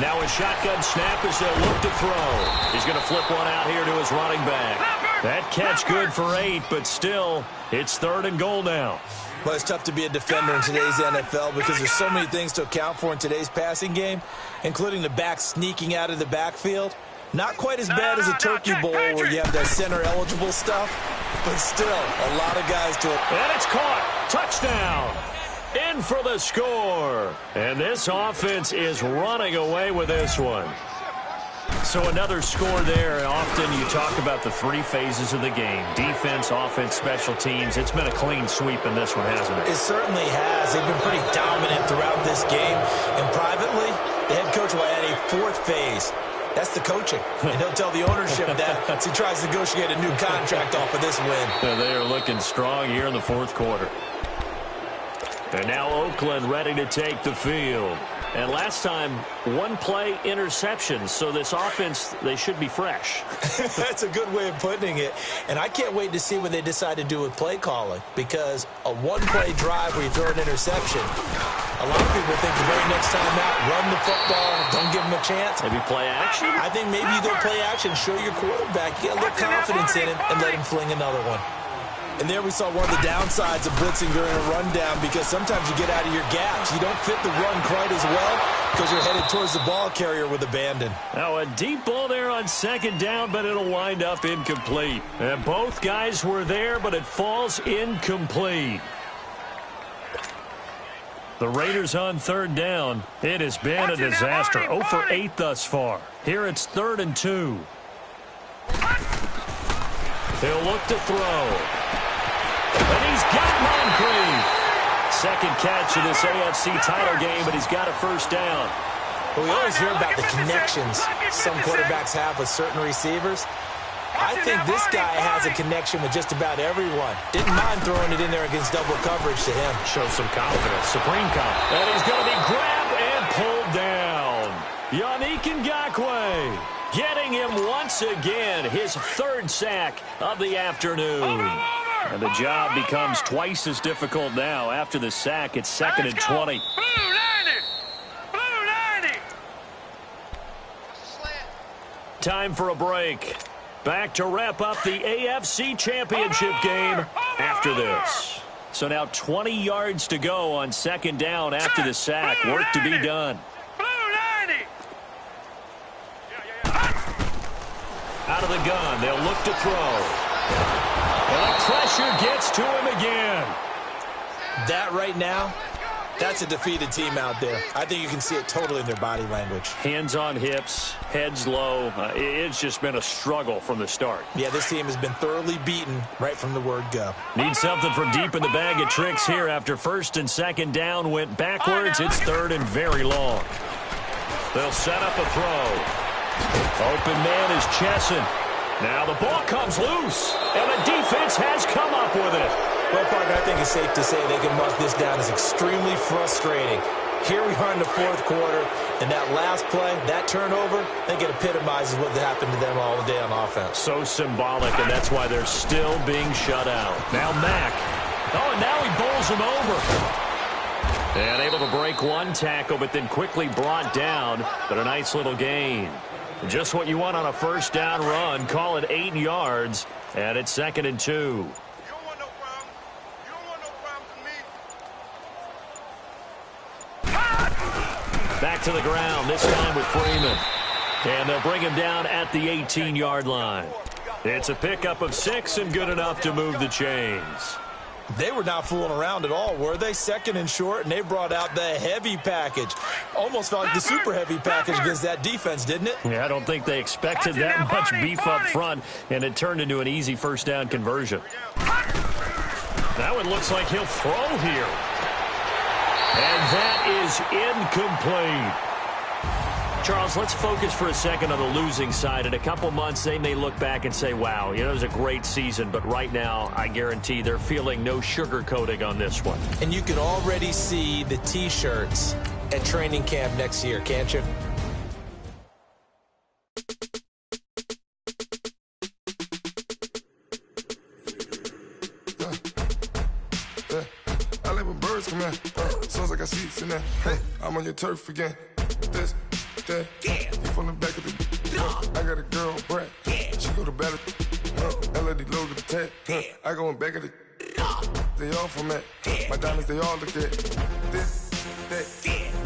Now a shotgun snap as they'll look to throw. He's going to flip one out here to his running back. That catch good for 8, but still, it's third and goal now. Well, it's tough to be a defender in today's NFL because there's so many things to account for in today's passing game, including the back sneaking out of the backfield. Not quite as bad as a turkey bowl where you have that center-eligible stuff, but still, a lot of guys to it. And it's caught. Touchdown. In for the score. And this offense is running away with this one. So another score there. Often you talk about the 3 phases of the game. Defense, offense, special teams. It's been a clean sweep in this one, hasn't it? It certainly has. They've been pretty dominant throughout this game. And privately, the head coach will add a 4th phase. That's the coaching. And he'll tell the ownership that as he tries to negotiate a new contract off of this win. They are looking strong here in the 4th quarter. And now Oakland ready to take the field. And last time, 1-play interception. So this offense, they should be fresh. That's a good way of putting it. And I can't wait to see what they decide to do with play calling. Because a 1-play drive where you throw an interception, a lot of people think the very next time out, run the football, don't give them a chance. Maybe play action? I think maybe you go play action, show your quarterback, get a little confidence in him, and let him fling another one. And there we saw one of the downsides of blitzing during a rundown because sometimes you get out of your gaps. You don't fit the run quite as well because you're headed towards the ball carrier with abandon. Now a deep ball there on second down, but it'll wind up incomplete. And both guys were there, but it falls incomplete. The Raiders on third down. It has been a disaster. 0 for 8 thus far. Here it's 3rd and 2. He'll look to throw. And he's got Moncrief. Second catch of this AFC title game, but he's got a first down. Well, we always hear about the connections some quarterbacks have with certain receivers. I think this guy has a connection with just about everyone. Didn't mind throwing it in there against double coverage to him. Shows some confidence, supreme confidence. And he's going to be grabbed and pulled down. Yannick Ngakoue getting him once again, his 3rd sack of the afternoon. And the job becomes twice as difficult now. After the sack, it's 2nd and 20. Blue 90! Blue 90! Time for a break. Back to wrap up the AFC Championship game after this. So now 20 yards to go on second down after the sack. Work to be done. Blue 90! Out of the gun, they'll look to throw. And the pressure gets to him again. That right now, that's a defeated team out there. I think you can see it totally in their body language. Hands on hips, heads low. It's just been a struggle from the start. Yeah, this team has been thoroughly beaten right from the word go. Need something from deep in the bag of tricks here after 1st and 2nd down went backwards. It's 3rd and very long. They'll set up a throw. Open man is Chesson. Now the ball comes loose, and the defense has come up with it. Well, partner, I think it's safe to say they can mark this down as extremely frustrating. Here we are in the 4th quarter, and that last play, that turnover, I think it epitomizes what happened to them all day on offense. So symbolic, and that's why they're still being shut out. Now Mack. Oh, and now he bowls him over. And able to break one tackle, but then quickly brought down. But a nice little gain. Just what you want on a first down run. Call it 8 yards, and it's 2nd and 2. You don't want no problem. You don't want no problem with me. Back to the ground, this time with Freeman. And they'll bring him down at the 18-yard line. It's a pickup of 6 and good enough to move the chains. They were not fooling around at all, were they? 2nd and short, and they brought out the heavy package. Almost felt like the super heavy package against that defense, didn't it? Yeah, I don't think they expected that much beef up front, and it turned into an easy first down conversion. That one looks like he'll throw here. And that is incomplete. Charles, let's focus for a second on the losing side. In a couple months, they may look back and say, wow, it was a great season. But right now, I guarantee they're feeling no sugarcoating on this one. And you can already see the T-shirts at training camp next year, can't you? I like when birds come in. Sounds like I see seats in there. Hey, I'm on your turf again. This, that, you from the back of the. I got a girl, Brad. She go to battle. LED logo the tag. I go in back of the. They all from that. My diamonds, they all look at. This, that.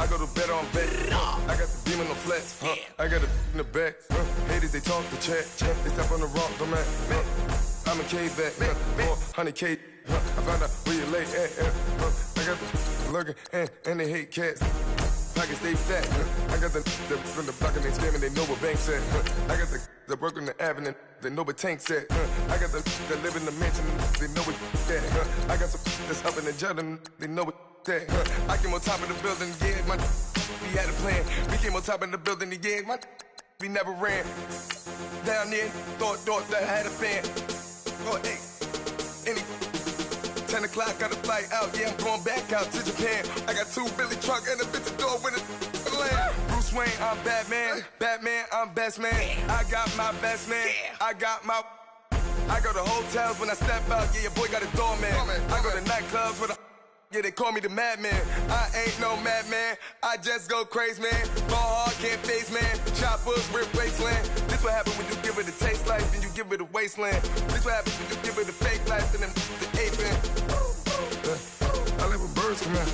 I go to bed on bed. I got the demon on flats. I got it in the back. Haters, they talk the chat. They step on the rock, don't man. I'm a cave back. 400K. I found out where you lay at. I got the lurking and they hate cats. Pockets stay fat. I got the from the block and they scamming, they know what banks at. I got the work on the avenue, they know what tanks at. I got the live in the mansion, they know what that. I got some that's up in the Jordan, they know what that. I came on top of the building, yeah, my we had a plan. We came on top of the building, yeah, my we never ran. Down there, thought that I had a fan. Oh, hey, any 10 o'clock, got a flight out, yeah, I'm going back out to Japan. I got 2 Billy truck and a bitch at door with a land. Bruce Wayne, I'm Batman. Batman, I'm best man. I got my best man. I got my. I go to hotels when I step out, yeah, your boy got a doorman. I go to nightclubs with a. Yeah, they call me the madman. I ain't no madman. I just go crazy, man. Ball hard, can't face, man. Choppers, rip wasteland. This what happen when you give it a taste life, then you give it a wasteland. This what happen when you give it a fake life, and then the ape in. I live with birds come in.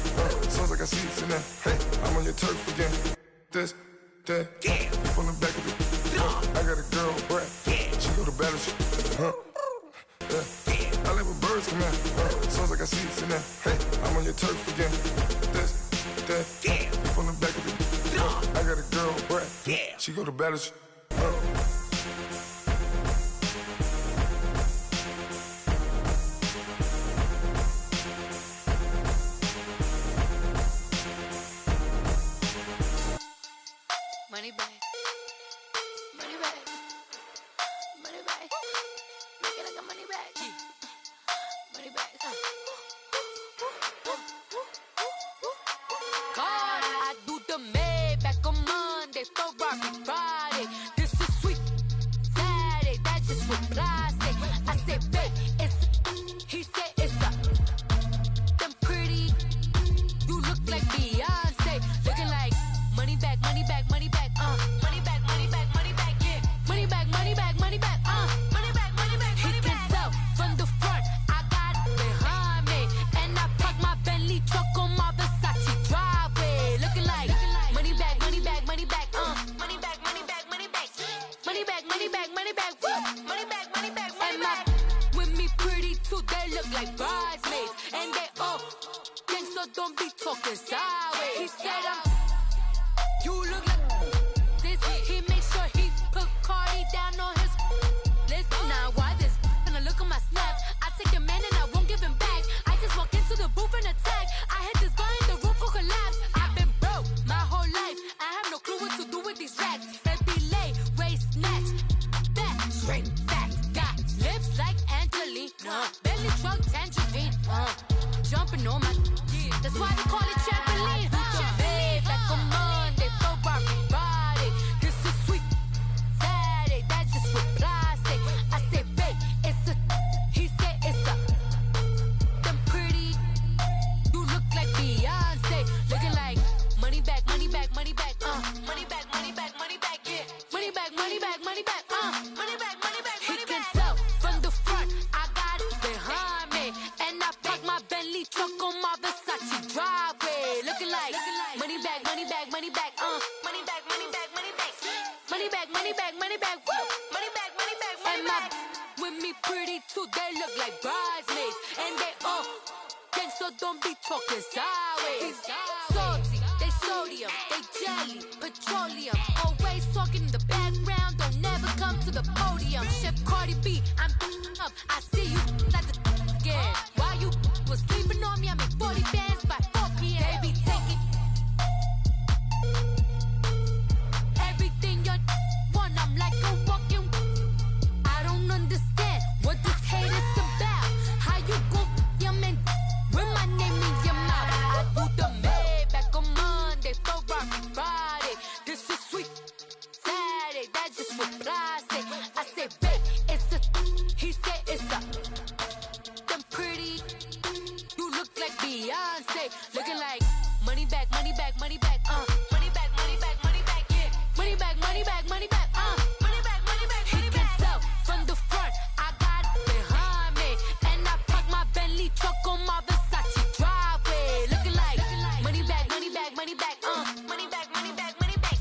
Sounds like I see seats in there. Hey, I'm on your turf again. This, that, you from the back of the. I got a girl, Brad. She go to battle. I live with birds come in. Sounds like I see seats in there. Hey, I'm on your turf again. This, that, you from the back of the. I got a girl, Brad. She go to battle. Money back. Money back. Money back. Make it like a money back. Money back. God, I do the Maybach on Monday, Ferrari Friday. This is sweet Saturday. That's just what I say. I said, babe, it's. He said it's a. Them pretty. You look like Beyonce. Looking like money back, money back, money back. Money back, money back, money back, yeah. Money back, money back, money back, money back, money back, money back. He can tell from the front, I got it behind me. And I park my Bentley truck on my Versace driveway. Looking like money back, money back, money back, money back, money back, money back. Money back, money back, money back, woo. Money back, money back, money back. With me pretty too, they look like bridesmaids. And they all gang, so don't be talking sideways. He said you look like this. He make sure he put Cardi down on his list. Now why this? Gonna look at my snap. I take your man and I won't give him back. I just walk into the booth and attack. I hit this guy in the roof will collapse. I've been broke my whole life. I have no clue what to do with these racks. Baby lay, waist snatch, back, straight back. Got lips like Angelina, belly truck tangerine. Jumping on my, that's why they call it trampoline. Back on Monday, Ferrari Friday. This is sweet Saturday. That's just what I say. I say, babe, it's a. He said it's a. Them pretty. You look like Beyonce. Looking like money back, money back, money back. Money back, money back, money back. Yeah. Money back, money back, money back. Money back, money back, money back. He can tell from the front, I got it behind me, and I park my Bentley truck on my Versace driveway. Looking like money back, money back, money back. Money back, money back, money back. Money back, money back, money back. Woo. Money back, money back, money back. With me pretty too, they look like bridesmaids, and they all gang, so don't be talking sideways. Salty, they sodium, they jelly, petroleum. Always talking in the background, don't never come to the podium. Chef Cardi B, I'm up. I see you like the again. Why you was sleeping on me. I make 40 bands by 4 p.m. They be taking everything you want. I'm like a walking. I don't understand what this hate is about. How you go your man with my name in your mouth? I do the Maybach on Monday, Ferrari Friday. This is sweet Saturday. That's just what I say. I say, babe, it's a. He said it's a. Them pretty. You look like Beyonce, looking like money back, money back, money back, money back, money back, money back, yeah, money back, money back, money back, money back, money back. He can tell from the front, I got it behind me, and I park my Bentley truck on my Versace driveway, looking like money back, money back, money back, money back, money back, money back,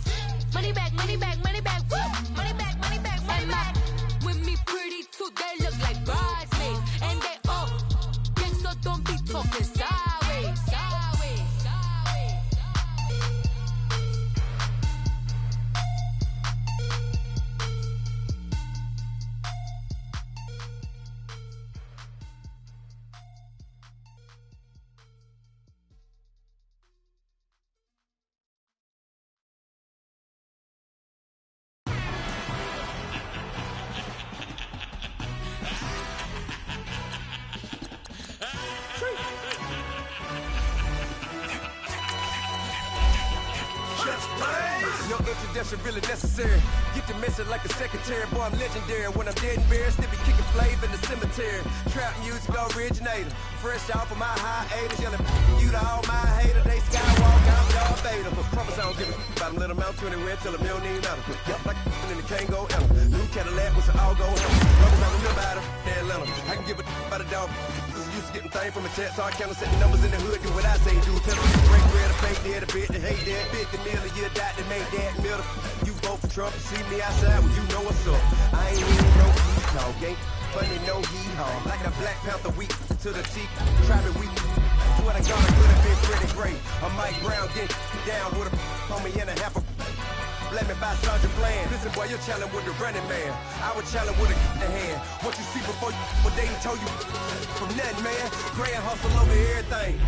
money back, money back, money back, woo, money back, money back, money back. With me pretty too, they look like bridesmaids, and they all gang, so don't be talking sideways, sideways, sideways. No introduction really necessary. Get to messing like a secretary. Boy, I'm legendary. When I'm dead and buried, still be kicking flavor in the cemetery. Trap music originator. Fresh off of my hiatus. Yelling you to all my haters. They skywalk, I'm Darth Vader. Promise I don't give a about them. Let them out 20 till them don't need matter. Yup, like and the can't go Ella. New Cadillac with some all go Ella. Long as I remember out of Atlanta. I can give a about a dog. Used to getting things from a chat, so I count and set the numbers in the hood. Do what I say, do. Tell them break bread, a fake dead, a bit, they hate that. 50 million, you died to make that middle. You vote for Trump, you see me outside, well, you know what's up. I ain't even no heat talk, ain't funny, no heat haul. Like a Black Panther week to the cheek, trapping week. What I got, I could have been pretty great. A Mike Brown get down with a homie and a half a. Let me buy Sergeant Bland. Listen, boy, you're challenging with the running man. I would challenge with a hand. What you see before you, what they ain't told you from nothing, man. Grand hustle over everything.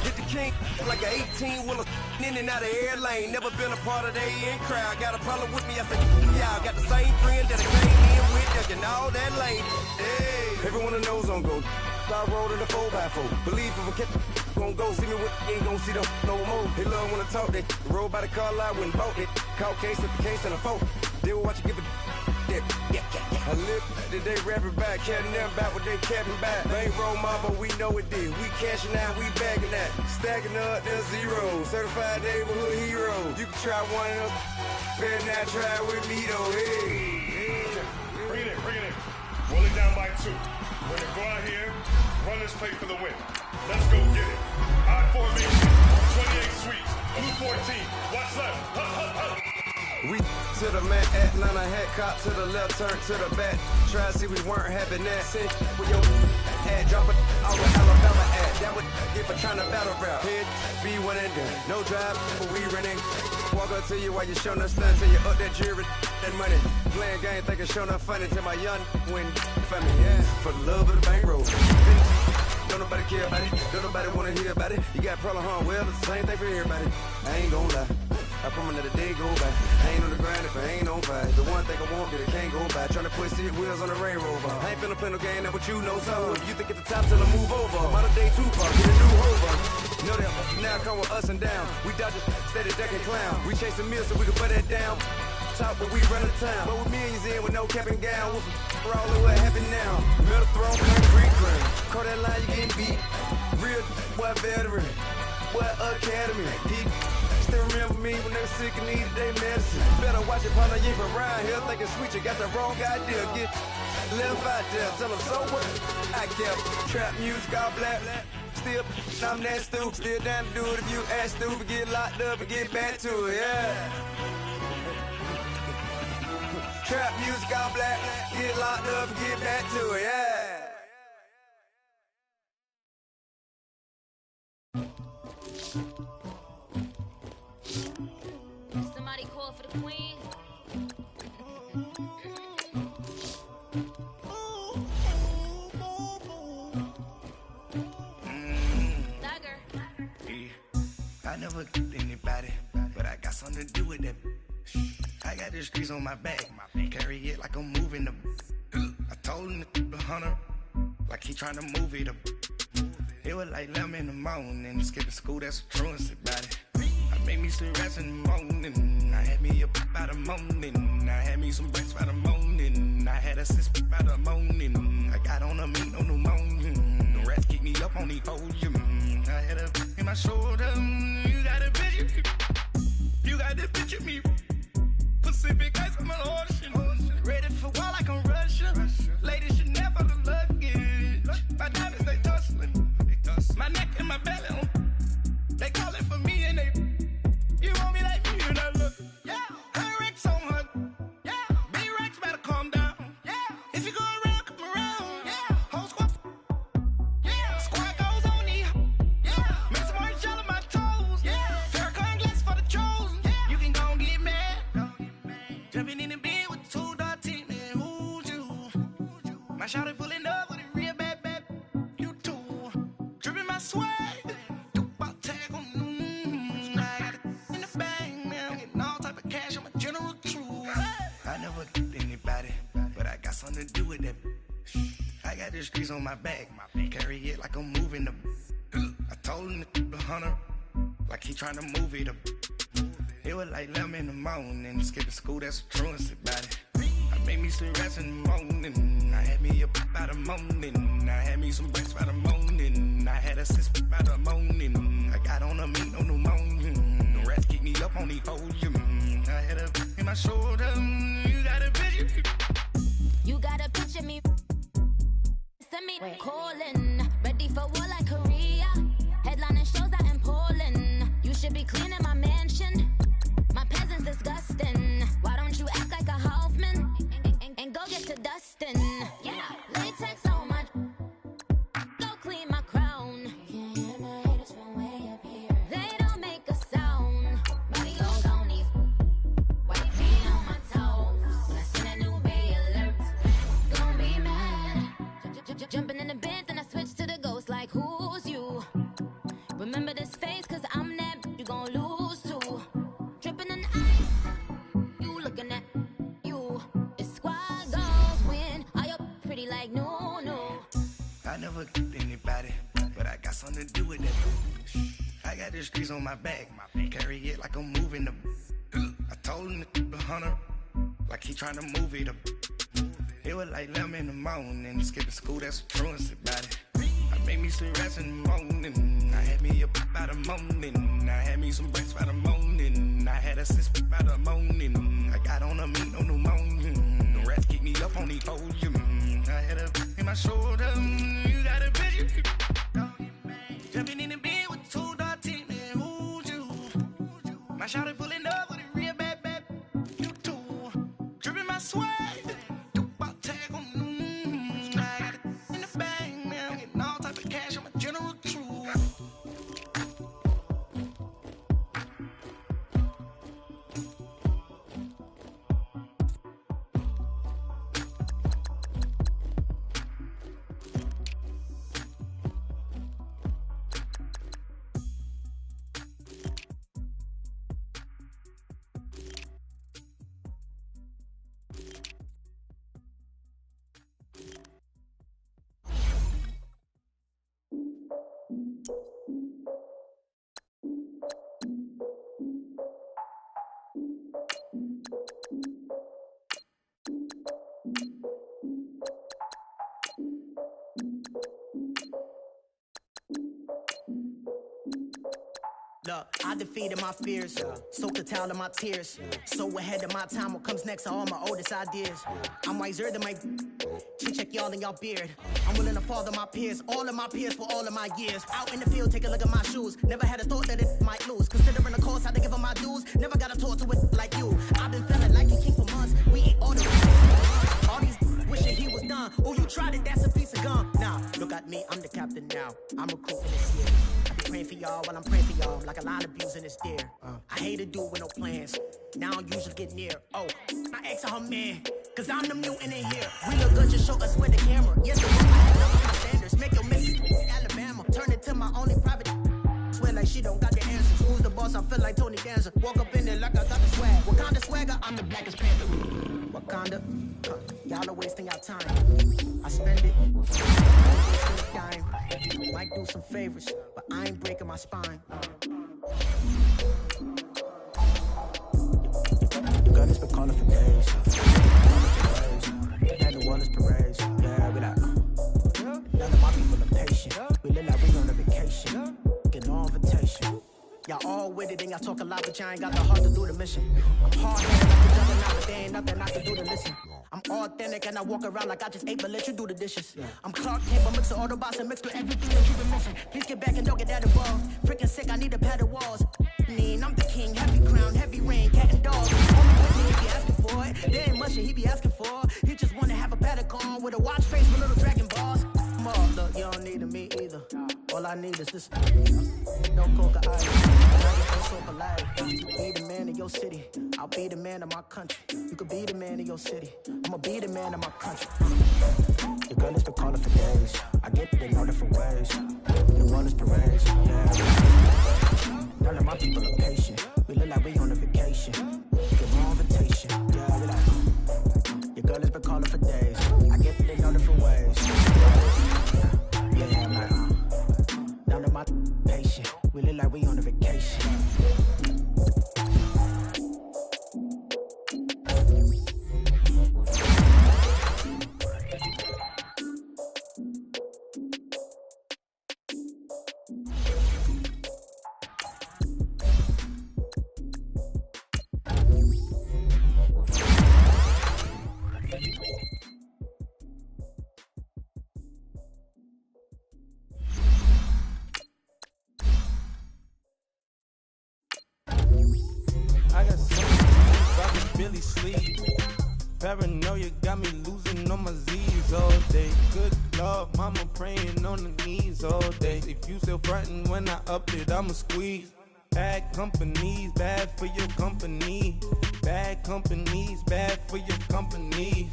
Get the king like an 18-wheeler in and out of air lane. Never been a part of the in crowd. Got a problem with me? I said, yeah, I got the same friend that I came in with. That you know that lane. Hey, everyone knows on go. I rolled in the 4x4. Believe if a kid gon' go see me with, you ain't gon' see them no more. They love when I talk, they roll by the car lot, went bought it. Caught case at the case and a phone. They will watch you give a yeah. I live today rapping back, carrying them back what they capping back. Bankroll mob, but we know it did. We cashing out, we bagging that. Stacking up, there's zero. Certified neighborhood hero. You can try one of them, better not try with me though. Hey. Bring it in. Roll it down by 2. We're gonna go out here, run this play for the win. Let's go get it. I formation, 28 sweeps, blue 14. Watch left. We to the man, Atlanta hat cop to the left, turn to the back. Try to see we weren't having that. Sit with your ad, drop it out with Alabama ad. That would get for trying to battle rap. Head, be one and done. No drive, but we running. Walk up to you while you showing us stunt till you up that jury, that money. Playing game, thinking showing up funny till my young win for me. Yeah, for the love of the bankroll. Don't nobody care about it. Don't nobody wanna hear about it. You got problem, huh? Well, it's the same thing for everybody. I ain't gon' lie. I promise that the day go by. I ain't on the grind if I ain't on fire. The one thing I want that I can't go by. Tryna put seat wheels on the railroad. I ain't finna play no game, that what you know. So if you think at the top till I move over, modern day Tupac, get a new Hova. Know that now come with us and down. We dodge a steady deck and clown. We chase a meal so we can put that down. Top, but we run the town. But with millions in with no cap and gown. We're all in what happened now. Metal throne, concrete crown. Call that line, you getting beat. Real, what veteran. What academy. He still remember me when they were sick and needed their medicine. Better watch it, partner, you from around here thinking sweet, you got the wrong idea. Get left out there, tell them so what? I kept trap music all black. Still, I'm that stupid. Still down to do it if you act stupid. Get locked up and get back to it, yeah. Trap music all black. Get locked up and get back to it, yeah. Somebody call for the queen. never anybody, but I got something to do with that. I got the streets on my back, carry it like I'm moving the. I told him the hunter, like he trying to move it up. It was like 11 in the morning, skipping school, that's a truancy about it. I made me some rest in the morning, I had me up by the morning, I had me some breakfast by the morning, I had a sip by the morning, I got on a meat on the morning, the rats keep me up on the podium, I had a in my shoulder, you got a picture, you got the picture me, Pacific ice on my ocean, ready for war like I'm Russia, ladies should never the luggage, my diamonds they tussling, my neck and my belly on, they calling for me and they, you want me like me and I look, yeah, her Rex on her, yeah, B-Rex better calm down, yeah, if you go around, come around, yeah, whole squad, yeah, squad goes on me, yeah, make some orange gel on my toes, yeah, Farrakhan glass for the chosen, yeah, you can go and get mad, jumping in the bed with 2 dark team, and who's you, my shawty pulling up with a real bad, you too, dripping my swag, something to do with that. I got the streets on my back, carry it like I'm moving the. I told him the hunter, like he trying to move it up. It was like 11 in the morning, skipping school, that's a truancy about it. I made me some rest in the morning, I had me up by the morning, I had me some breakfast by the morning, I had a sip by the morning, I got on a meat on the morning, the rats keep me up on the podium, I had a in my shoulder, you got a picture. You gotta picture me. Send me calling. Ready for war like Korea. Headlining shows out in Poland. You should be cleaning my mansion. My peasants disgusting. Why don't you act like a Hoffman? And go get to dustin'. Yeah, latex on my. Go clean my crown. Can't hear my haters from way up here. They don't make a sound. Money goes on these. Why you being on my toes? When I send a new bay alert. Jumping in the bed, then I switch to the ghost like who's you? Remember this face, cause I'm that you gon' lose too. Dripping in ice, you looking at you. It's squad goals win, are you pretty like no. I never anybody, but I got something to do with that. I got the streets on my back, carry it like I'm moving the. I told him the hunter, like he trying to move it up. It was like 11 in the morning, skipping school, that's a truancy about it. I made me some rest in the morning, I had me up by the morning, I had me some breakfast by the morning, I had a sip by the morning, I got on a meat on the morning, the rats keep me up on the podium, I had a in my shoulder, you got a picture, jumping in the bed with 2 dark team, and who's you, my shawty pulling up with a real bad, you too, dripping my swag. Look, I defeated my fears, soaked the towel of my tears. So ahead of my time, what comes next are all my oldest ideas. I'm wiser than my check y'all in y'all beard. I'm willing to father my peers, all of my peers for all of my years. Out in the field, take a look at my shoes. Never had a thought that it might lose. Considering the cost, I had to give them my dues. Never got to talk to it like you. I've been feeling like you king for months. We ain't all the all these wishing he was done. Oh, you tried it, that's a piece of gum. Nah, look at me, I'm the captain now. I'm recruiting this year. Praying for y'all while I'm praying for y'all, like a line abusing this deer. I hate to do it with no plans. Now I usually get near. Oh, I ask her man, cause I'm the mutant in here. We look good, just show us where the camera. Yes, I had up my standards. Make your Mississippi, Alabama. Turn it to my only private. Swear like she don't got the answers. Who's the boss? boss, I feel like Tony Danza. Walk up in there like I got the swag. Wakanda swagger, I'm the blackest panther. Wakanda, y'all are wasting your time. I spend it, I ain't wasting a dime. Might do some favors, but I ain't breaking my spine. Your girl has been calling for days. Had New Orleans parades. Yeah, we like, none of my people are patient. We look like we on a vacation. Get no invitation. Y'all all with it and y'all talk a lot, but y'all ain't got the heart to do the mission. I'm hard-headed like the juggernaut, but there ain't nothing I can do to listen. I'm authentic and I walk around like I just ate, but let you do the dishes. I'm Clark Kent, but mix the Autobots and mix with everything that you've been missing. Please get back and don't get that involved. Freaking sick, I need a pad of walls. I'm the king, heavy crown, heavy rain, cat and dog. Only with me if he asking for it. There ain't much that he be asking for. He just wanna have a paddock on with a watch face with little dragon balls. Look, you don't need me either. All I need is this. No coca ice. So polite. Be the man of your city. I'll be the man of my country. You could be the man of your city. I'ma be the man of my country. Your girl has been calling for days. I get it in all different ways. New Orleans parades. Yeah. None of my people are patient. We look like we on a vacation. Get more invitation. Yeah, we like. Your girl has been calling for days. I get it in all different ways. Yeah, I'm like, none of my patient. We look like we on a vacation. I got so many dreams, I can barely sleep. Paranoia got me losing on my Z's all day. Good Lord, mama praying on the knees all day. If you still frontin' when I up it, I'ma squeeze. Bad companies, bad for your company. Bad companies, bad for your company.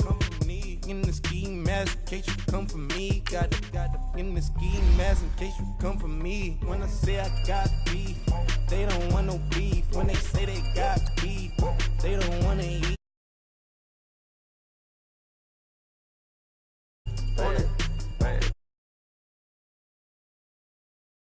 In the ski mask, in case you come for me. Got it in the ski mask, in case you come for me. When I say I got beef, they don't want no beef. When they say they got beef, they don't wanna eat.